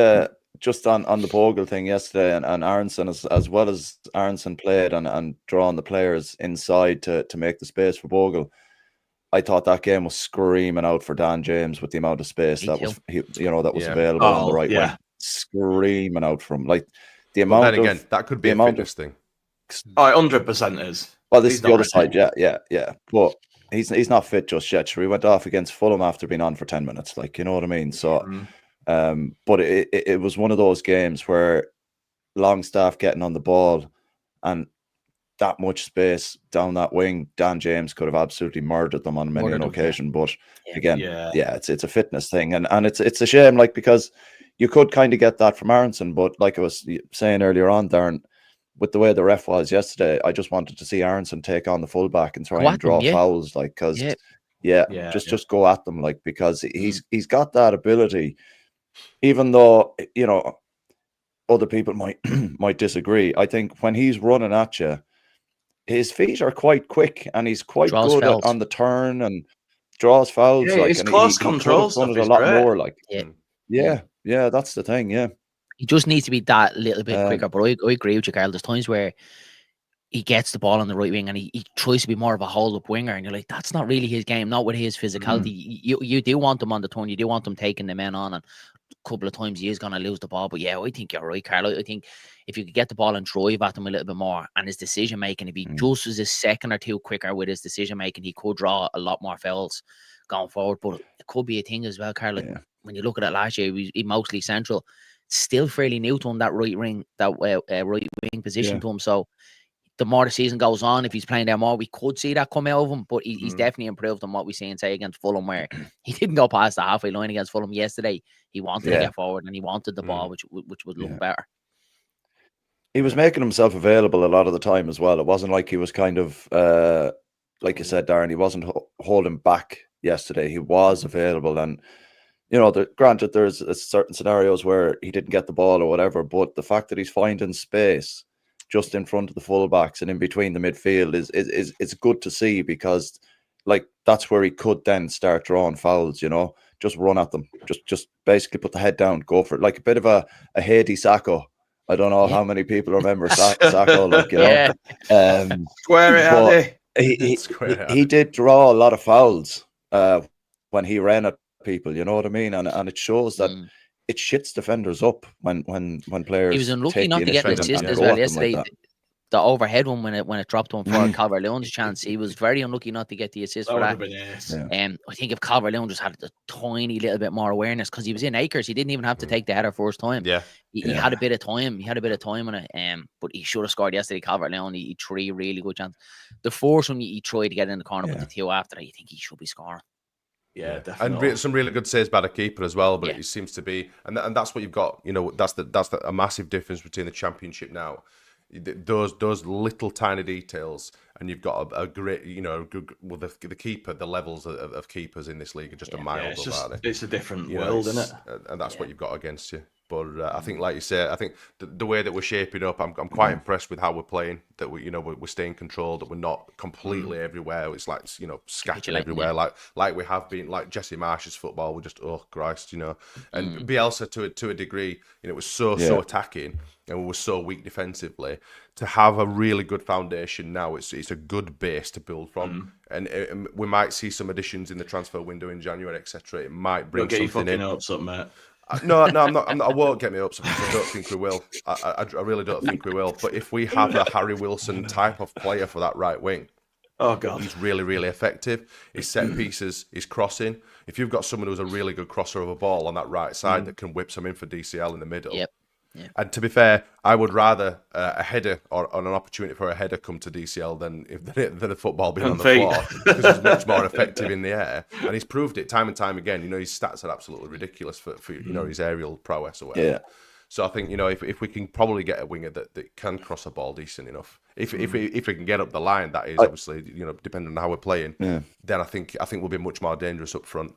just on the Bogle thing yesterday, and Aronson, as well as Aronson played and drawing the players inside to make the space for Bogle, I thought that game was screaming out for Dan James with the amount of space that was available on the right wing, screaming out for him. Like the amount.
Well, then again, that could be a fitness thing.
100% is.
Well, this is the other side. Yeah. But he's not fit just yet. Sure, he went off against Fulham after being on for 10 minutes. Like, you know what I mean? So. But it was one of those games where Longstaff getting on the ball and that much space down that wing, Dan James could have absolutely murdered them on many an occasion. But again, it's a fitness thing, and it's a shame, like, because you could kind of get that from Aronson, but like I was saying earlier on, Darren, with the way the ref was yesterday, I just wanted to see Aronson take on the fullback and try and draw fouls, like, because just go at them, like, because he's got that ability. Even though, you know, other people might disagree, I think when he's running at you, his feet are quite quick and he's quite good on the turn and draws fouls.
Yeah, his close control stuff is a lot more.
Like, yeah, that's the thing. Yeah,
he just needs to be that little bit quicker. But I agree with you, Karl. There's times where he gets the ball on the right wing and he tries to be more of a hold-up winger, and you're like, that's not really his game, not with his physicality. You do want him on the turn, you do want him taking the men on, and a couple of times he is going to lose the ball. But yeah, I think you're right, Karl. I think if you could get the ball and drive at him a little bit more, and his decision-making, if he just was a second or two quicker with his decision-making, he could draw a lot more fouls going forward. But it could be a thing as well, Karl. Like, when you look at it last year, he mostly central, still fairly new to him, that right wing position to him. So the more the season goes on, if he's playing there more, we could see that come out of him. But he's definitely improved on what we see and say against Fulham, where he didn't go past the halfway line against Fulham yesterday. He wanted to get forward and he wanted the ball, which would look better.
He was making himself available a lot of the time as well. It wasn't like he was kind of, like you said, Darren, he wasn't holding back yesterday. He was available. And, you know, granted, there's certain scenarios where he didn't get the ball or whatever, but the fact that he's finding space just in front of the fullbacks and in between the midfield is good to see, because, like, that's where he could then start drawing fouls, you know, just run at them, just basically put the head down, go for it, like a bit of a Haiti Sacco. I don't know how many people remember Sacco, like, you know.
Square it,
he did draw a lot of fouls when he ran at people, you know what I mean, and it shows that it shits defenders up when players.
He was unlucky not to get an assist as well yesterday. the overhead one when it dropped on for Calvert-Lewin's chance. He was very unlucky not to get the assist for that. I think if Calvert-Lewin just had a tiny little bit more awareness, because he was in acres, he didn't even have to take the header first time. He had a bit of time. He had a bit of time on it. But he should have scored yesterday. Calvert-Lewin, he 3 really good chances. The first one he tried to get in the corner, but the 2 after that, you think he should be scoring.
Yeah, definitely.
And some really good saves by the keeper as well, but it seems to be, and that's what you've got. You know, that's a massive difference between the Championship now. Those little tiny details, and you've got a great, you know, the keeper, the levels of keepers in this league are just a mile above.
It's a different world, isn't it?
And that's what you've got against you. But I think, like you say, I think the way that we're shaping up, I'm quite impressed with how we're playing. That we're staying controlled. That we're not completely everywhere. It's like, you know, scattered everywhere, like we have been. Like Jesse Marsh's football, we're just, oh Christ, you know. And Bielsa to a degree, you know, it was so attacking, and we were so weak defensively. To have a really good foundation now, it's a good base to build from. And we might see some additions in the transfer window in January, etc. It might bring something in.
Hopes up, mate.
No, I'm not. I won't get me up. I don't think we will. I really don't think we will. But if we have a Harry Wilson type of player for that right wing,
oh god,
he's really, really effective. His set pieces, his crossing. If you've got someone who's a really good crosser of a ball on that right side that can whip some in for DCL in the middle.
Yeah.
And to be fair, I would rather a header or an opportunity for a header come to DCL than a football being on the floor, because he's much more effective in the air, and he's proved it time and time again. You know, his stats are absolutely ridiculous for you know, his aerial prowess or whatever. So I think, you know, if we can probably get a winger that can cross a ball decent enough, if we can get up the line, that is obviously, you know, depending on how we're playing, then I think we'll be much more dangerous up front.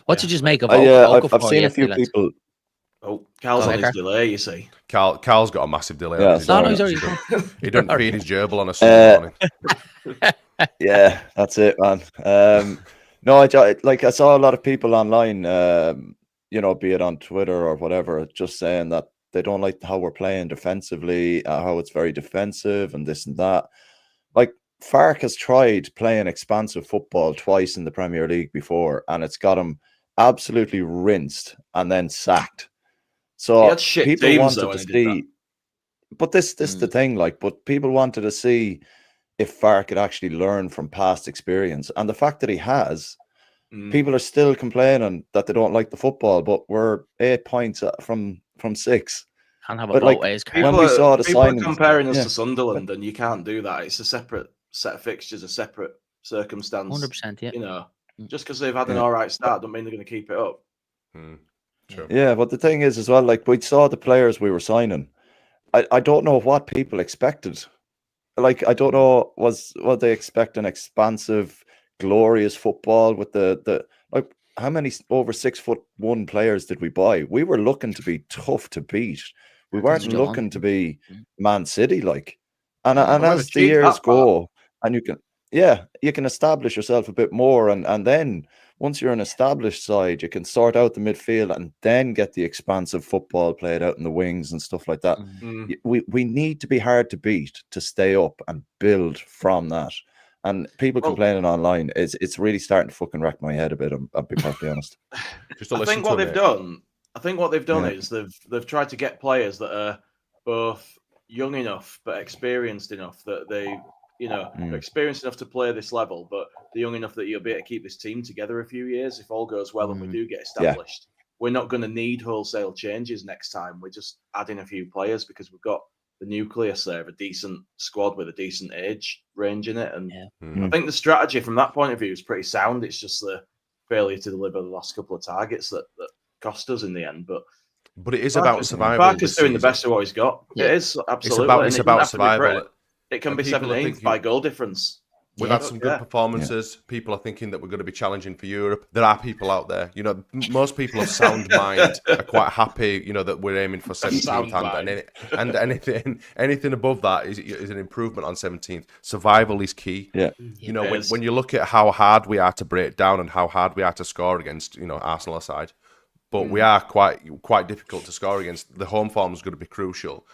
What did you just make of
I've seen a few people.
Oh, Cal's on his delay, you see.
Cal's got a massive delay. He didn't feed his gerbil on a Sunday morning.
Yeah, that's it, man. No, I saw a lot of people online, you know, be it on Twitter or whatever, just saying that they don't like how we're playing defensively, how it's very defensive and this and that. Like, Farke has tried playing expansive football twice in the Premier League before, and it's got him absolutely rinsed and then sacked. So people wanted to see, but this is the thing, like, but people wanted to see if Farke could actually learn from past experience, and the fact that he has, people are still complaining that they don't like the football, but we're 8 points from 6.
Can't have a both ways.
When we saw the
signings,
are
comparing us to Sunderland, and you can't do that. It's a separate set of fixtures, a separate circumstance.
100%, yeah.
You know, just because they've had an all right start, don't mean they're going to keep it up.
True.
Yeah, but the thing is as well, like, we saw the players we were signing. I don't know what people expected. Like, I don't know, what they expect an expansive, glorious football with the like, how many over 6'1" players did we buy? We were looking to be tough to beat. We weren't looking to be Man City, like. And as the years go, and you can establish yourself a bit more, and then once you're an established side, you can sort out the midfield and then get the expansive football played out in the wings and stuff like that. We need to be hard to beat to stay up and build from that. And people complaining online, it's really starting to fucking wreck my head a bit. I'll be perfectly honest.
I think what they've done is they've tried to get players that are both young enough but experienced enough that they, you know, experienced enough to play this level, but they're young enough that you'll be able to keep this team together a few years if all goes well and we do get established. We're not going to need wholesale changes next time. We're just adding a few players because we've got the nucleus there of a decent squad with a decent age range in it. And I think the strategy from that point of view is pretty sound. It's just the failure to deliver the last couple of targets that cost us in the end. But
it is about survival.
Farke's doing the best of what he's got. It is, absolutely.
It's about survival.
It can be 17th by goal difference.
We've had some good performances. People are thinking that we're going to be challenging for Europe. There are people out there. You know, most people of sound mind are quite happy, you know, that we're aiming for 17th. And anything above that is an improvement on 17th. Survival is key.
Yeah.
You know, when you look at how hard we are to break down and how hard we are to score against, you know, Arsenal aside, but we are quite difficult to score against. The home form is going to be crucial.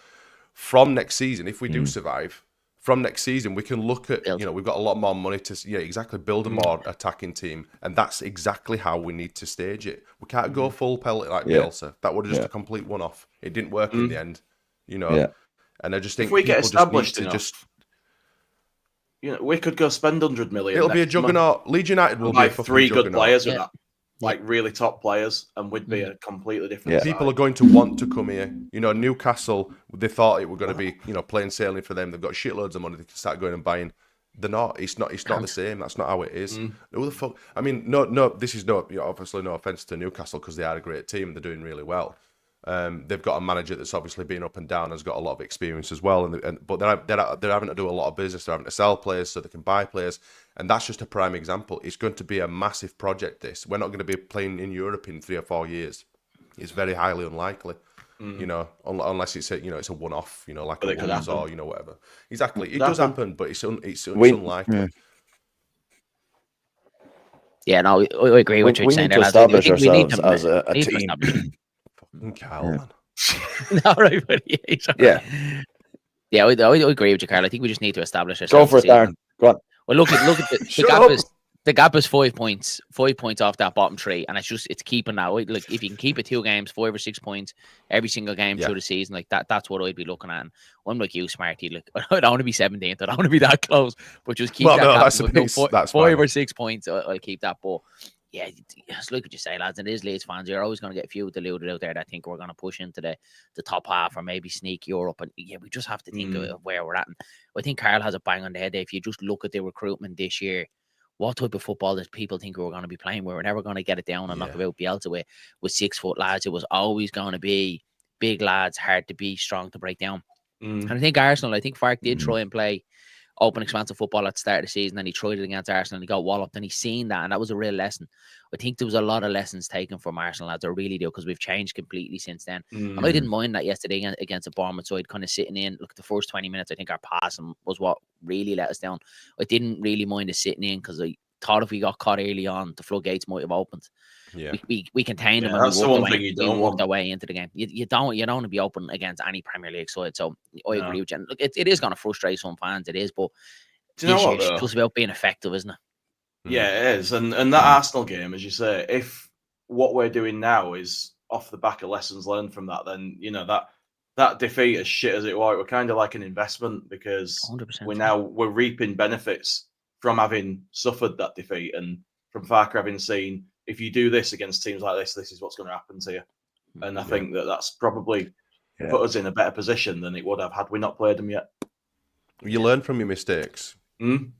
From next season, if we do survive, from next season, we can look at, you know, we've got a lot more money to, build a more attacking team. And that's exactly how we need to stage it. We can't go full pellet like Bielsa. That would have just a complete one-off. It didn't work in the end, you know. And I just think
if we get
people
established
just need to
enough, you know, we could go spend 100 million.
It'll be a
next month
juggernaut. Leeds United will
and
be
buy
a fucking
3 good
juggernaut.
players with
Yeah.
that, like really top players, and we'd be a completely different.
Yeah.
side.
People are going to want to come here. You know, Newcastle, they thought it were going to be, you know, plain sailing for them. They've got shitloads of money. They can start going and buying. They're not. It's not the same. That's not how it is. Who the fuck? I mean, no. This is obviously no offense to Newcastle because they are a great team. They're doing really well. They've got a manager that's obviously been up and down, has got a lot of experience as well. But they're having to do a lot of business. They're having to sell players so they can buy players, and that's just a prime example. It's going to be a massive project. This we're not going to be playing in Europe in 3 or 4 years. It's very highly unlikely. You know, unless it's a one-off. You know, like a Wolves or whatever. Exactly, it does happen, but it's unlikely.
Yeah, no, I agree with what you're saying.
We need to establish ourselves as a team.
Fucking Carl, man.
No, right, but yeah. Yeah, I agree with you, Carl. I think we just need to establish ourselves.
Go for it, Darren. Go on.
Well, look at the gap is. The gap is 5 points. 5 points off that bottom 3, and it's keeping now. Like if you can keep it 2 games, 5 or 6 points every single game through the season, like that's what I'd be looking at. And I'm like you, Smarty. Like I don't want to be 17th. I don't want to be that close, but just keep that gap. 5 or 6 points. I'll keep that. But yeah, just look what you say, lads. It is Leeds fans. You're always going to get a few deluded out there that think we're going to push into the top half or maybe sneak Europe. And yeah, we just have to think of where we're at. And I think Carl has a bang on the head there. If you just look at the recruitment this year, what type of football does people think we're going to be playing? We're never going to get it down and knock about Bielsa with 6 foot lads. It was always going to be big lads, hard to be, strong to break down. And I think Fark did try and play open, expansive football at the start of the season, and he tried it against Arsenal and he got walloped, and he's seen that, and that was a real lesson. I think there was a lot of lessons taken from Arsenal, lads. I really do, because we've changed completely since then. And I didn't mind that yesterday against a Bournemouth side, kind of sitting in. Look, the first 20 minutes, I think our passing was what really let us down. I didn't really mind us sitting in because I thought if we got caught early on, the floodgates might have opened. Yeah, we contained them, and
that's the one thing you don't
walked our way into the game. You don't want to be open against any Premier League side. So I agree with you. Look, it is going to frustrate some fans. It is, but
do you know what?
It's just about being effective, isn't it?
Yeah, it is. And that Arsenal game, as you say, if what we're doing now is off the back of lessons learned from that, then you know that defeat, as shit as it was, we're kind of like an investment, because
100%.
we're reaping benefits from having suffered that defeat, and from Farker having seen, if you do this against teams like this is what's going to happen to you. And I think that's probably put us in a better position than it would have had we not played them yet.
You learn from your mistakes. You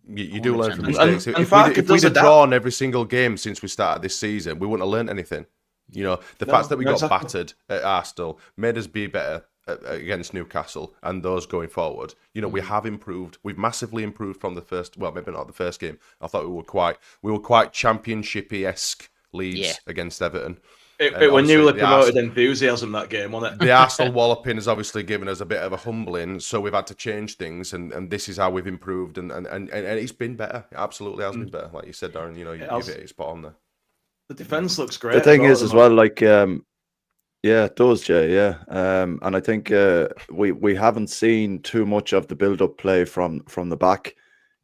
do learn from
100%.
mistakes.
And
if we'd have drawn every single game since we started this season, we wouldn't have learned anything. You know, the fact that we got battered at Arsenal made us be better against Newcastle and those going forward. You know, we have improved. We've massively improved from the first. Well, maybe not the first game. I thought we were quite championship-esque Leeds against Everton.
It were newly promoted enthusiasm that game, wasn't it?
The Arsenal walloping has obviously given us a bit of a humbling, so we've had to change things, and this is how we've improved, and it's been better. It absolutely has been better, like you said, Darren. You know, you've hit it spot on there.
The defense looks great.
The thing is, as well, like, yeah, it does, Jay. Yeah, and I think we haven't seen too much of the build-up play from the back.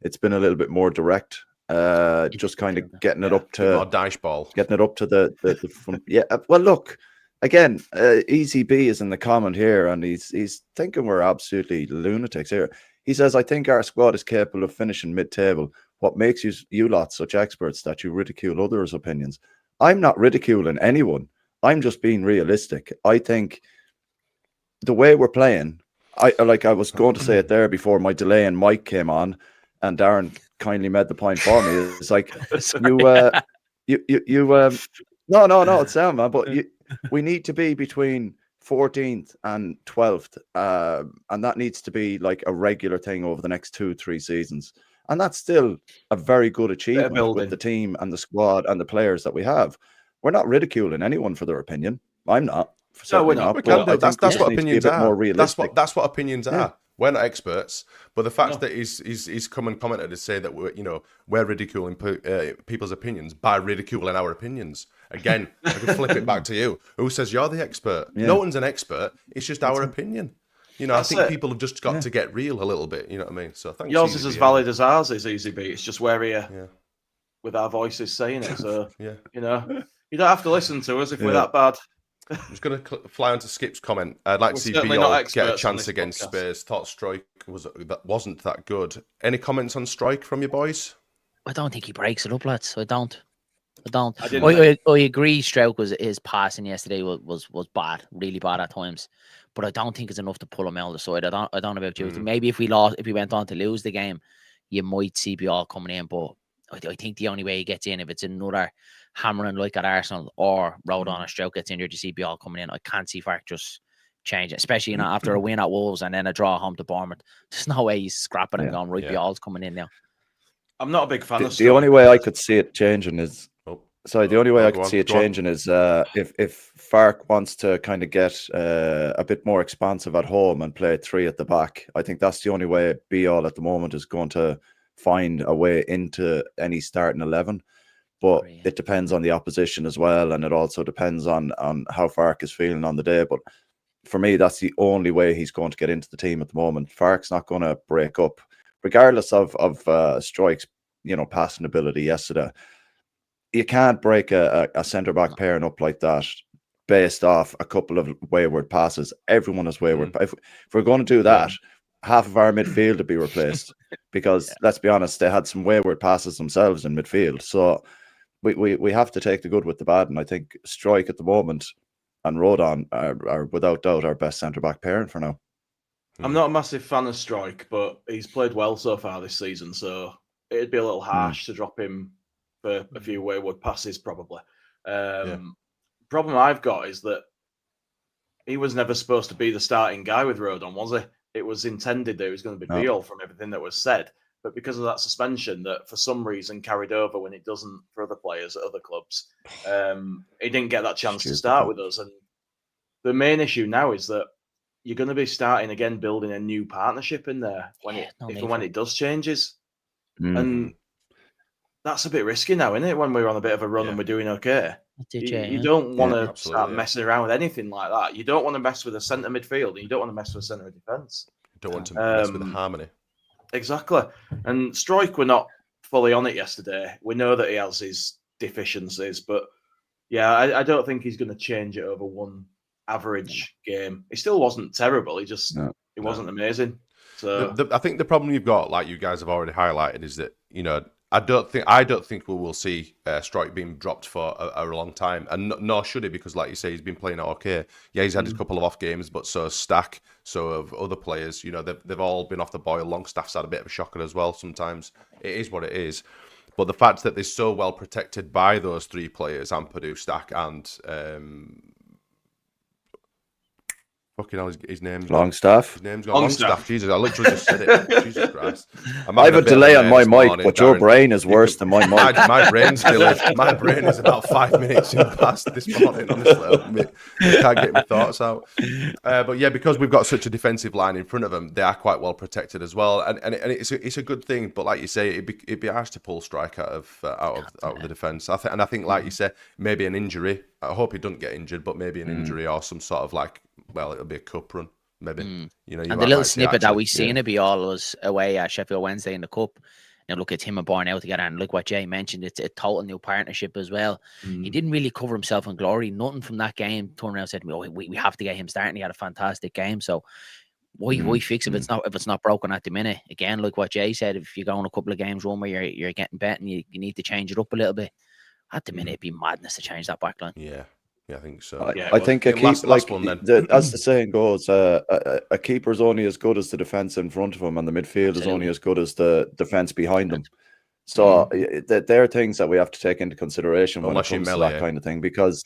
It's been a little bit more direct. Just kind of getting it up to
dash ball,
getting it up to the front. Yeah, well, look, again, Easy B is in the comment here, and he's thinking we're absolutely lunatics here. He says, "I think our squad is capable of finishing mid-table. What makes you lot such experts that you ridicule others' opinions?" I'm not ridiculing anyone. I'm just being realistic. I think the way we're playing, I was going to say it there before my delay and mic came on, and Darren kindly made the point for me. It's like no, it's Sam, man. But we need to be between 14th and 12th, and that needs to be like a regular thing over the next 2-3 seasons. And that's still a very good achievement with the team and the squad and the players that we have. We're not ridiculing anyone for their opinion. I'm not.
No, we're not.
That's what opinions are.
More realistic.
That's what opinions are. We're not experts, but the fact that he's come and commented to say that we're ridiculing people's opinions by ridiculing our opinions. Again, I can flip it back to you. Who says you're the expert? Yeah. No one's an expert. It's just our opinion. You know, I think people have just got to get real a little bit. You know what I mean? So thanks.
Yours is as valid as ours is, Easy B. It's just we're here with our voices saying it. So you know, you don't have to listen to us if we're that bad.
I'm just going to fly onto Skip's comment. I'd like
We're
to see
certainly
Biol
not
get a
experts on
chance
this
against
podcast.
Spurs. Thought Strike wasn't that good. Any comments on Strike from you boys?
I don't think he breaks it up, lads. I don't. I agree. Stroke his passing yesterday was bad, really bad at times, but I don't think it's enough to pull him out of the side. I don't know about you. Maybe if we went on to lose the game, you might see Biol coming in, but I think the only way he gets in if it's another hammering like at Arsenal or Rodon or Stroke gets injured, you see Biol coming in. I can't see Fark just change it, especially after a win at Wolves and then a draw home to Bournemouth. There's no way he's scrapping and going right. Biol's coming in now.
I'm not a big fan of
the only way I could see it changing is the only way I could see it
go on.
changing is if Fark wants to kind of get a bit more expansive at home and play 3 at the back. I think that's the only way Biol at the moment is going to find a way into any starting 11. But it depends on the opposition as well, and it also depends on how Fark is feeling on the day. But for me, that's the only way he's going to get into the team at the moment. Fark's not going to break up, regardless of Strike's passing ability yesterday. You can't break a centre-back pairing up like that based off a couple of wayward passes. Everyone is wayward. If we're going to do that, half of our midfield to be replaced because, let's be honest, they had some wayward passes themselves in midfield. So we have to take the good with the bad. And I think Strike at the moment and Rodon are without doubt our best centre-back pairing for now.
I'm not a massive fan of Strike, but he's played well so far this season, so it'd be a little harsh to drop him for a few wayward passes, probably. Problem I've got is that he was never supposed to be the starting guy with Rodon, was he? It was intended that it was going to be Biol from everything that was said, but because of that suspension that for some reason carried over when it doesn't for other players at other clubs, he didn't get that chance to start with us. And the main issue now is that you're going to be starting again, building a new partnership in there when it does changes. And that's a bit risky now, isn't it? When we're on a bit of a run and we're doing okay. You don't want to start messing around with anything like that. You don't want to mess with a centre midfield, and you don't want to mess with a centre of defence.
You don't want to mess with the harmony.
Exactly. And Strike, we're not fully on it yesterday. We know that he has his deficiencies, but I don't think he's going to change it over one average game. He still wasn't terrible. He wasn't amazing. So
I think the problem you've got, like you guys have already highlighted, is that I don't think we will see Strike being dropped for a long time, and nor should he, because like you say, he's been playing okay. Yeah, he's had a couple of off games, but so has Stack, so have other players. They've all been off the boil. Longstaff's had a bit of a shocker as well. Sometimes it is what it is. But the fact that they're so well protected by those 3 players, Ampadu, Stack, and fucking hell, his name's
Longstaff.
His name's gone. Longstaff. Jesus, I literally just said it. Jesus Christ.
I have a delay on my mic, but your brain is worse than my mic.
My brain is about 5 minutes in the past this morning, honestly. I can't get my thoughts out. But yeah, because we've got such a defensive line in front of them, they are quite well protected as well. And it's a good thing, but like you say, it'd be harsh to pull Strike out of the defence. I think, like you say, maybe an injury. I hope he doesn't get injured, but maybe an injury or some sort of it'll be a cup run, maybe.
And the little snippet that we seen of Biol was away at Sheffield Wednesday in the cup. Now look at him and Bourne out together, and look what Jay mentioned. It's a total new partnership as well. He didn't really cover himself in glory. Nothing from that game turned around and said to me, "Oh, we have to get him starting." He had a fantastic game. So why fix it if it's not broken at the minute? Again, like what Jay said, if you're going a couple of games run where you're getting bet and you need to change it up a little bit, at the minute it'd be madness to change that back line.
Yeah, I think so.
I think as the saying goes, a keeper's only as good as the defence in front of him, and the midfield is only as good as the defence behind them. So there are things that we have to take into consideration when it comes to that kind of thing. Because,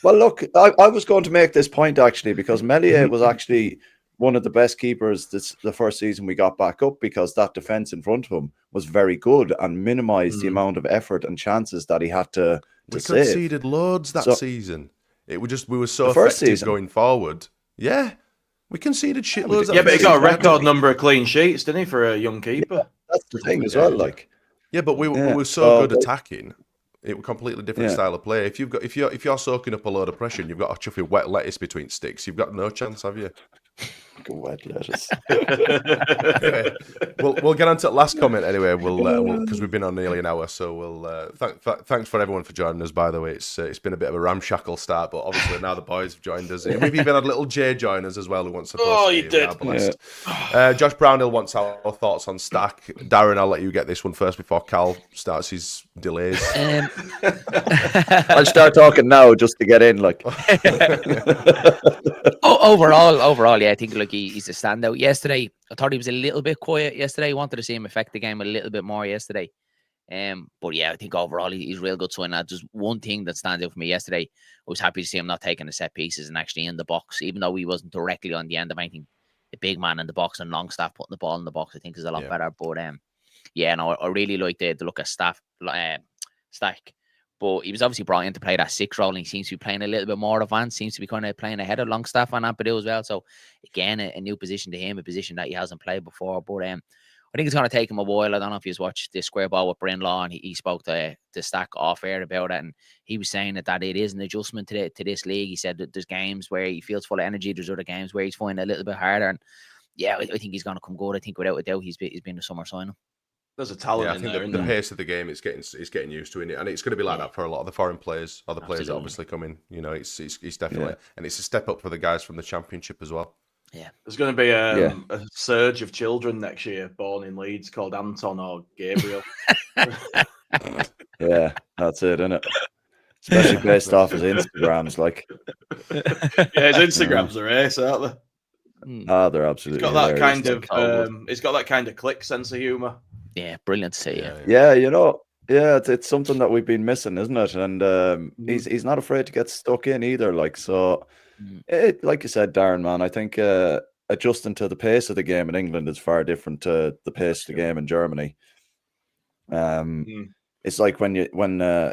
well, look, I was going to make this point actually, because Meslier was actually one of the best keepers the first season we got back up, because that defence in front of him was very good and minimised the amount of effort and chances that he had to
we
save.
Conceded loads that season. We were so effective going forward. Yeah, we conceded shitloads.
Yeah, but he got a record number of clean sheets, didn't he, for a young keeper?
Yeah, that's the thing as well.
But we were so good attacking. It was a completely different style of play. If you're soaking up a load of pressure and you've got a chuffy wet lettuce between sticks, you've got no chance, have you?
Fucking wet lettuce.
We'll get on to the last comment anyway. We'll because we've been on nearly an hour, so we'll thanks for everyone for joining us. By the way, it's been a bit of a ramshackle start, but obviously now the boys have joined us. We've even had little Jay join us as well, who wants to post.
Oh, you did.
Josh Brownhill wants our thoughts on Stack. Darren, I'll let you get this one first before Cal starts his delays.
I'll start talking now just to get in. Like
overall, yeah, I think like he's a standout. Yesterday, I thought he was a little bit quiet yesterday. I wanted to see him affect the game a little bit more yesterday. But yeah, I think overall he's real good. So and just one thing that stands out for me yesterday, I was happy to see him not taking the set pieces and actually in the box, even though he wasn't directly on the end of anything. The big man in the box and Longstaff putting the ball in the box, I think, is a lot better. But yeah, no, I really like the look of Stack. But he was obviously brought in to play that 6 role, and he seems to be playing a little bit more advanced, seems to be kind of playing ahead of Longstaff on that as well. So again, a new position to him, a position that he hasn't played before. But I think it's going to take him a while. I don't know if you've watched the square ball with Brinlaw, and he spoke to Stack off air about it, and he was saying that it is an adjustment to this league. He said that there's games where he feels full of energy, there's other games where he's finding it a little bit harder, and yeah, I think he's going to come good. I think without a doubt he's been a summer signing.
There's a talent in there.
The pace of the game is getting used to it, and it's going to be like that for a lot of the foreign players, other players that obviously come in. You know, it's definitely, and it's a step up for the guys from the Championship as well.
Yeah,
there's going to be a surge of children next year born in Leeds called Anton or Gabriel.
Yeah, that's it, isn't it? Especially based off his Instagrams, like.
Yeah, his Instagrams are ace, aren't they?
They're absolutely.
He's got that kind of. He's got that kind of click sense of humour.
Yeah, brilliant to see.
Yeah, you know, it's something that we've been missing, isn't it? And he's not afraid to get stuck in either. Like so, like you said, Darren, man, I think adjusting to the pace of the game in England is far different to the pace of the game in Germany. It's like when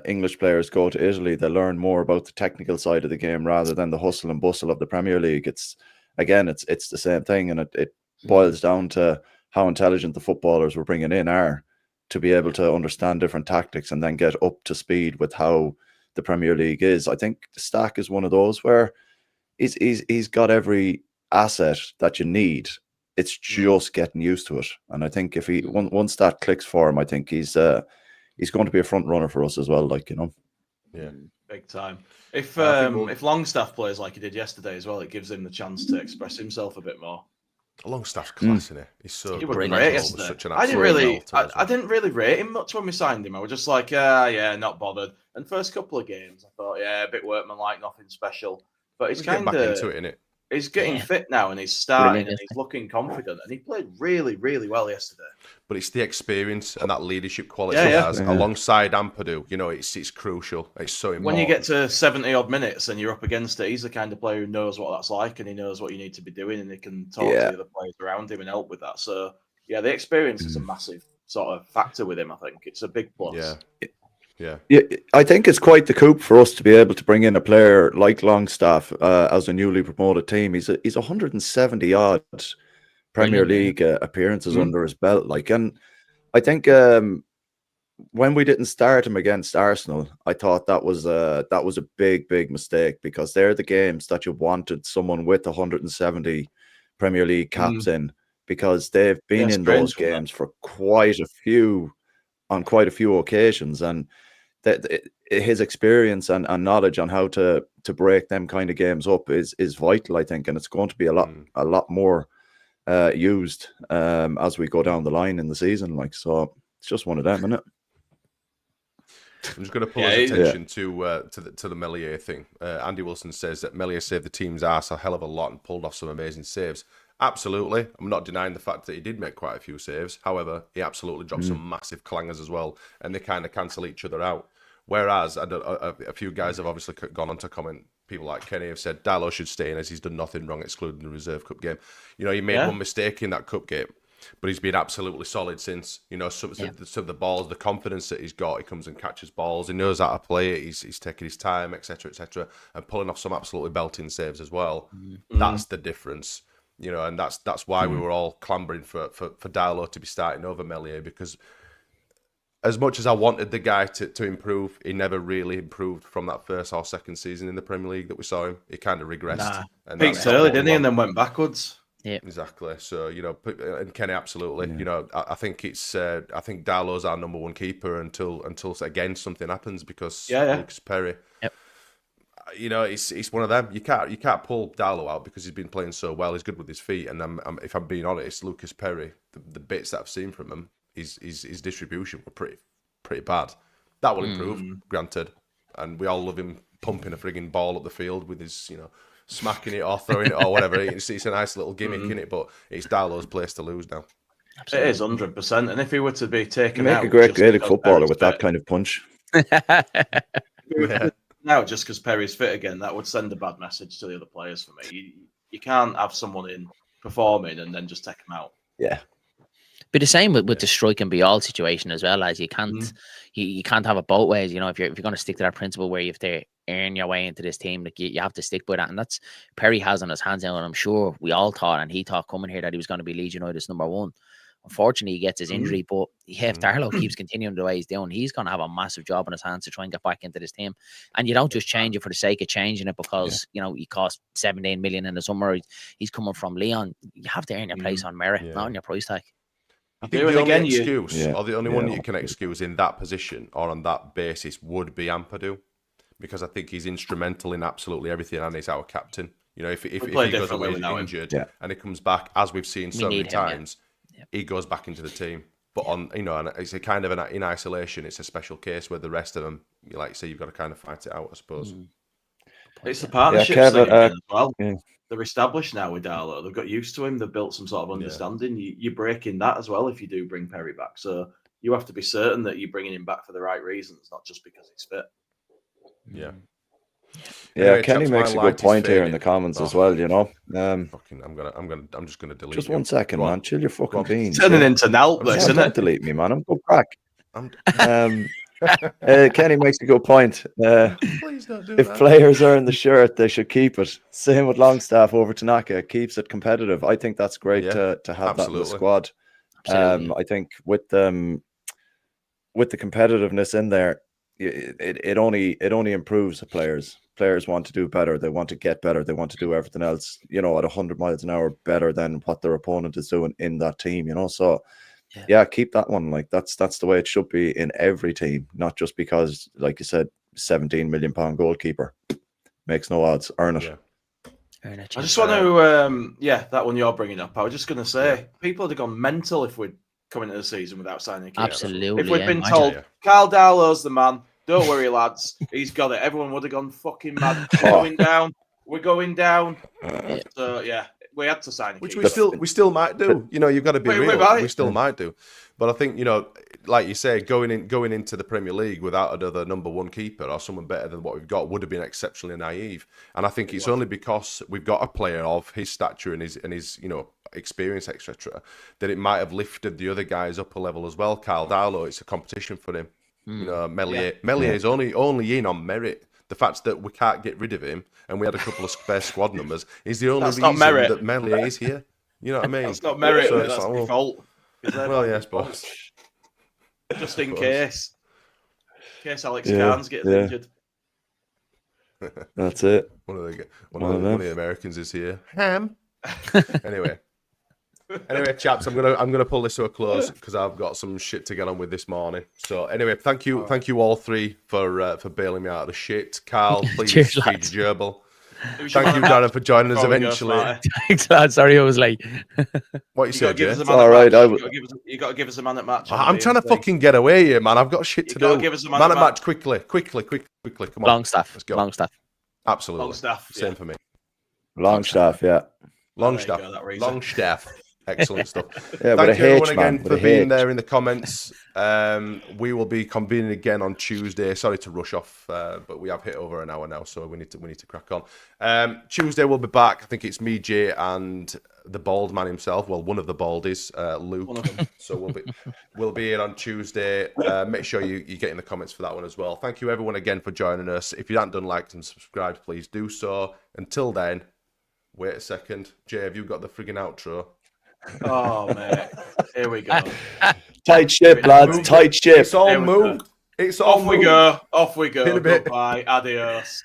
English players go to Italy, they learn more about the technical side of the game rather than the hustle and bustle of the Premier League. It's the same thing, and it boils down to how intelligent the footballers we're bringing in are to be able to understand different tactics and then get up to speed with how the Premier League is. I think Stack is one of those where he's got every asset that you need. It's just getting used to it. And I think if once that clicks for him, I think he's going to be a front runner for us as well. Like, you know,
yeah, big time. If Longstaff plays like he did yesterday as well, it gives him the chance to express himself a bit more.
Longstaff's class, isn't it? He's so
he was great yesterday. I didn't really rate him much when we signed him. I was just like, not bothered. And first couple of games, I thought, a bit workmanlike, nothing special. But he's kind of
into it, innit?
He's getting fit now, and he's starting, and he's looking confident, and he played really, really well yesterday.
But it's the experience and that leadership quality he has alongside Ampadu. You know, it's crucial. It's so important.
When you get to 70 odd minutes and you're up against it, he's the kind of player who knows what that's like, and he knows what you need to be doing, and he can talk to the other players around him and help with that. So, yeah, the experience is a massive sort of factor with him. I think it's a big plus.
Yeah, I think it's quite the coup for us to be able to bring in a player like Longstaff as a newly promoted team. He's 170 odd Premier League appearances under his belt. Like, and I think when we didn't start him against Arsenal, I thought that was a big mistake, because they're the games that you wanted someone with 170 Premier League caps in, because they've been in those games for quite a few occasions, and his experience and knowledge on how to break them kind of games up is vital, I think, and it's going to be a lot more used as we go down the line in the season. Like, so it's just one of them, isn't it?
I'm just going to pull his attention to the Meslier thing. Andy Wilson says that Meslier saved the team's arse a hell of a lot and pulled off some amazing saves. Absolutely. I'm not denying the fact that he did make quite a few saves. However, he absolutely dropped some massive clangers as well, and they kind of cancel each other out. Whereas a few guys have obviously gone on to comment. People like Kenny have said Dalot should stay in as he's done nothing wrong, excluding the Reserve Cup game. You know, he made one mistake in that Cup game, but he's been absolutely solid since. You know, so the balls, the confidence that he's got, he comes and catches balls, he knows how to play it, he's taking his time, etc., and pulling off some absolutely belting saves as well. That's the difference. You know, and that's why we were all clambering for Dalot to be starting over Meslier, because as much as I wanted the guy to improve, he never really improved from that first or second season in the Premier League that we saw him. He kind of regressed.
Peaked early, didn't he, and then went backwards.
Yeah,
exactly. So and Kenny, absolutely. I think it's I think Darlow's our number one keeper until again something happens because Lucas Perry.
Yep.
It's one of them. You can't pull Darlow out because he's been playing so well. He's good with his feet, and if I'm being honest, Lucas Perry, the bits that I've seen from him, his distribution were pretty bad. That will improve, granted, and we all love him pumping a frigging ball up the field with his smacking it or throwing it or whatever. It's a nice little gimmick, isn't it? But it's Darlow's place to lose now.
Absolutely. It is 100%. And if he were to be taken out,
make a great Gaelic footballer with that kind of punch.
Now, just because Perry's fit again, that would send a bad message to the other players for me. You can't have someone in performing and then just take them out.
Yeah.
But the same with the strike and be all situation as well, as you can't you can't have it both ways. If you're going to stick to that principle where you have to earn your way into this team, like you have to stick by that, and that's Perry has on his hands now. And I'm sure we all thought, and he thought coming here, that he was going to be Leeds United's number one. Unfortunately, he gets his injury, but if Darlow keeps continuing the way he's doing, he's going to have a massive job on his hands to try and get back into this team. And you don't just change it for the sake of changing it because he cost 17 million in the summer. He's coming from Leon. You have to earn your place on merit, not on your price tag.
I think the only excuse, or the only one that you can excuse in that position or on that basis would be Ampadu, because I think he's instrumental in absolutely everything, and he's our captain. If he goes away injured and he comes back, as we've seen so many times, he goes back into the team. But and it's a kind of in isolation. It's a special case where the rest of them, like you say, you've got to kind of fight it out, I suppose.
It's the partnership as well. Yeah. They're established now with Darlow. They've got used to him. They've built some sort of understanding. You're breaking that as well if you do bring Perry back. So you have to be certain that you're bringing him back for the right reasons, not just because he's fit.
Yeah.
Yeah, Kenny makes a good point here in the comments as well.
I'm just gonna delete.
Just 1 second, man. Chill your fucking beans.
Turning into Nalt, isn't it?
Delete me, man. I'm good crack. Kenny makes a good point.
Please don't do
if
that.
Players earn the shirt, they should keep it. Same with Longstaff over Tanaka. Keeps it competitive. I think that's great to have that in the squad. I think with the competitiveness in there, it only improves the players. Players want to do better. They want to get better. They want to do everything else, at 100 miles an hour better than what their opponent is doing in that team. So. Yeah, keep that one. Like that's the way it should be in every team, not just because, like you said, £17 million goalkeeper makes no odds. Earn it.
Yeah. I just want to, that one you're bringing up. I was just going to say, people would have gone mental if we'd come into the season without signing a keeper.
Absolutely.
If we'd been told, Karl Darlow's the man, don't worry, lads, he's got it. Everyone would have gone fucking mad. We're going down. So yeah. We had to sign,
which we still might do. You've got to be real. We still might do, but I think like you say, going into the Premier League without another number one keeper or someone better than what we've got would have been exceptionally naive. And I think it's only because we've got a player of his stature and his experience, etc., that it might have lifted the other guys up a level as well. Karl Darlow, it's a competition for him. Meslier is only in on merit. The fact that we can't get rid of him and we had a couple of spare squad numbers is the only reason that Meslier is here. You know what I mean?
That's not merit, so that's default.
Well, yeah, I suppose.
Just in case. In case Alex Carnes gets injured.
That's it.
One of the Americans is here. Ham. Anyway, chaps, I'm gonna pull this to a close because I've got some shit to get on with this morning. So anyway, thank you all three for bailing me out of the shit. Karl, please feed your gerbil. Thank you, Darren, for joining us eventually.
Thanks, lad. Sorry I was late.
What you said, Jay?
All right,
you got to give us a man at match.
I'm trying to fucking get away here, man. I've got shit to do.
Give us a
man at match quickly. Come on,
Longstaff.
Let's go.
Longstaff.
Absolutely.
Longstaff.
Same for me.
Longstaff, yeah.
Longstaff. Excellent stuff.
Yeah,
thank you everyone again for being there in the comments. We will be convening again on Tuesday. Sorry to rush off, but we have hit over an hour now, so we need to crack on. Tuesday we'll be back. I think it's me, Jay, and the bald man himself. Well, one of the baldies, Luke.
One of them.
So we'll be here on Tuesday. Make sure you get in the comments for that one as well. Thank you everyone again for joining us. If you haven't done liked and subscribed, please do so. Until then, wait a second. Jay, have you got the frigging outro?
Oh, man. Here we go.
Tight ship, lads. Tight ship.
It's all moved. It's all
Off we go.
In a bit.
Goodbye. Adios.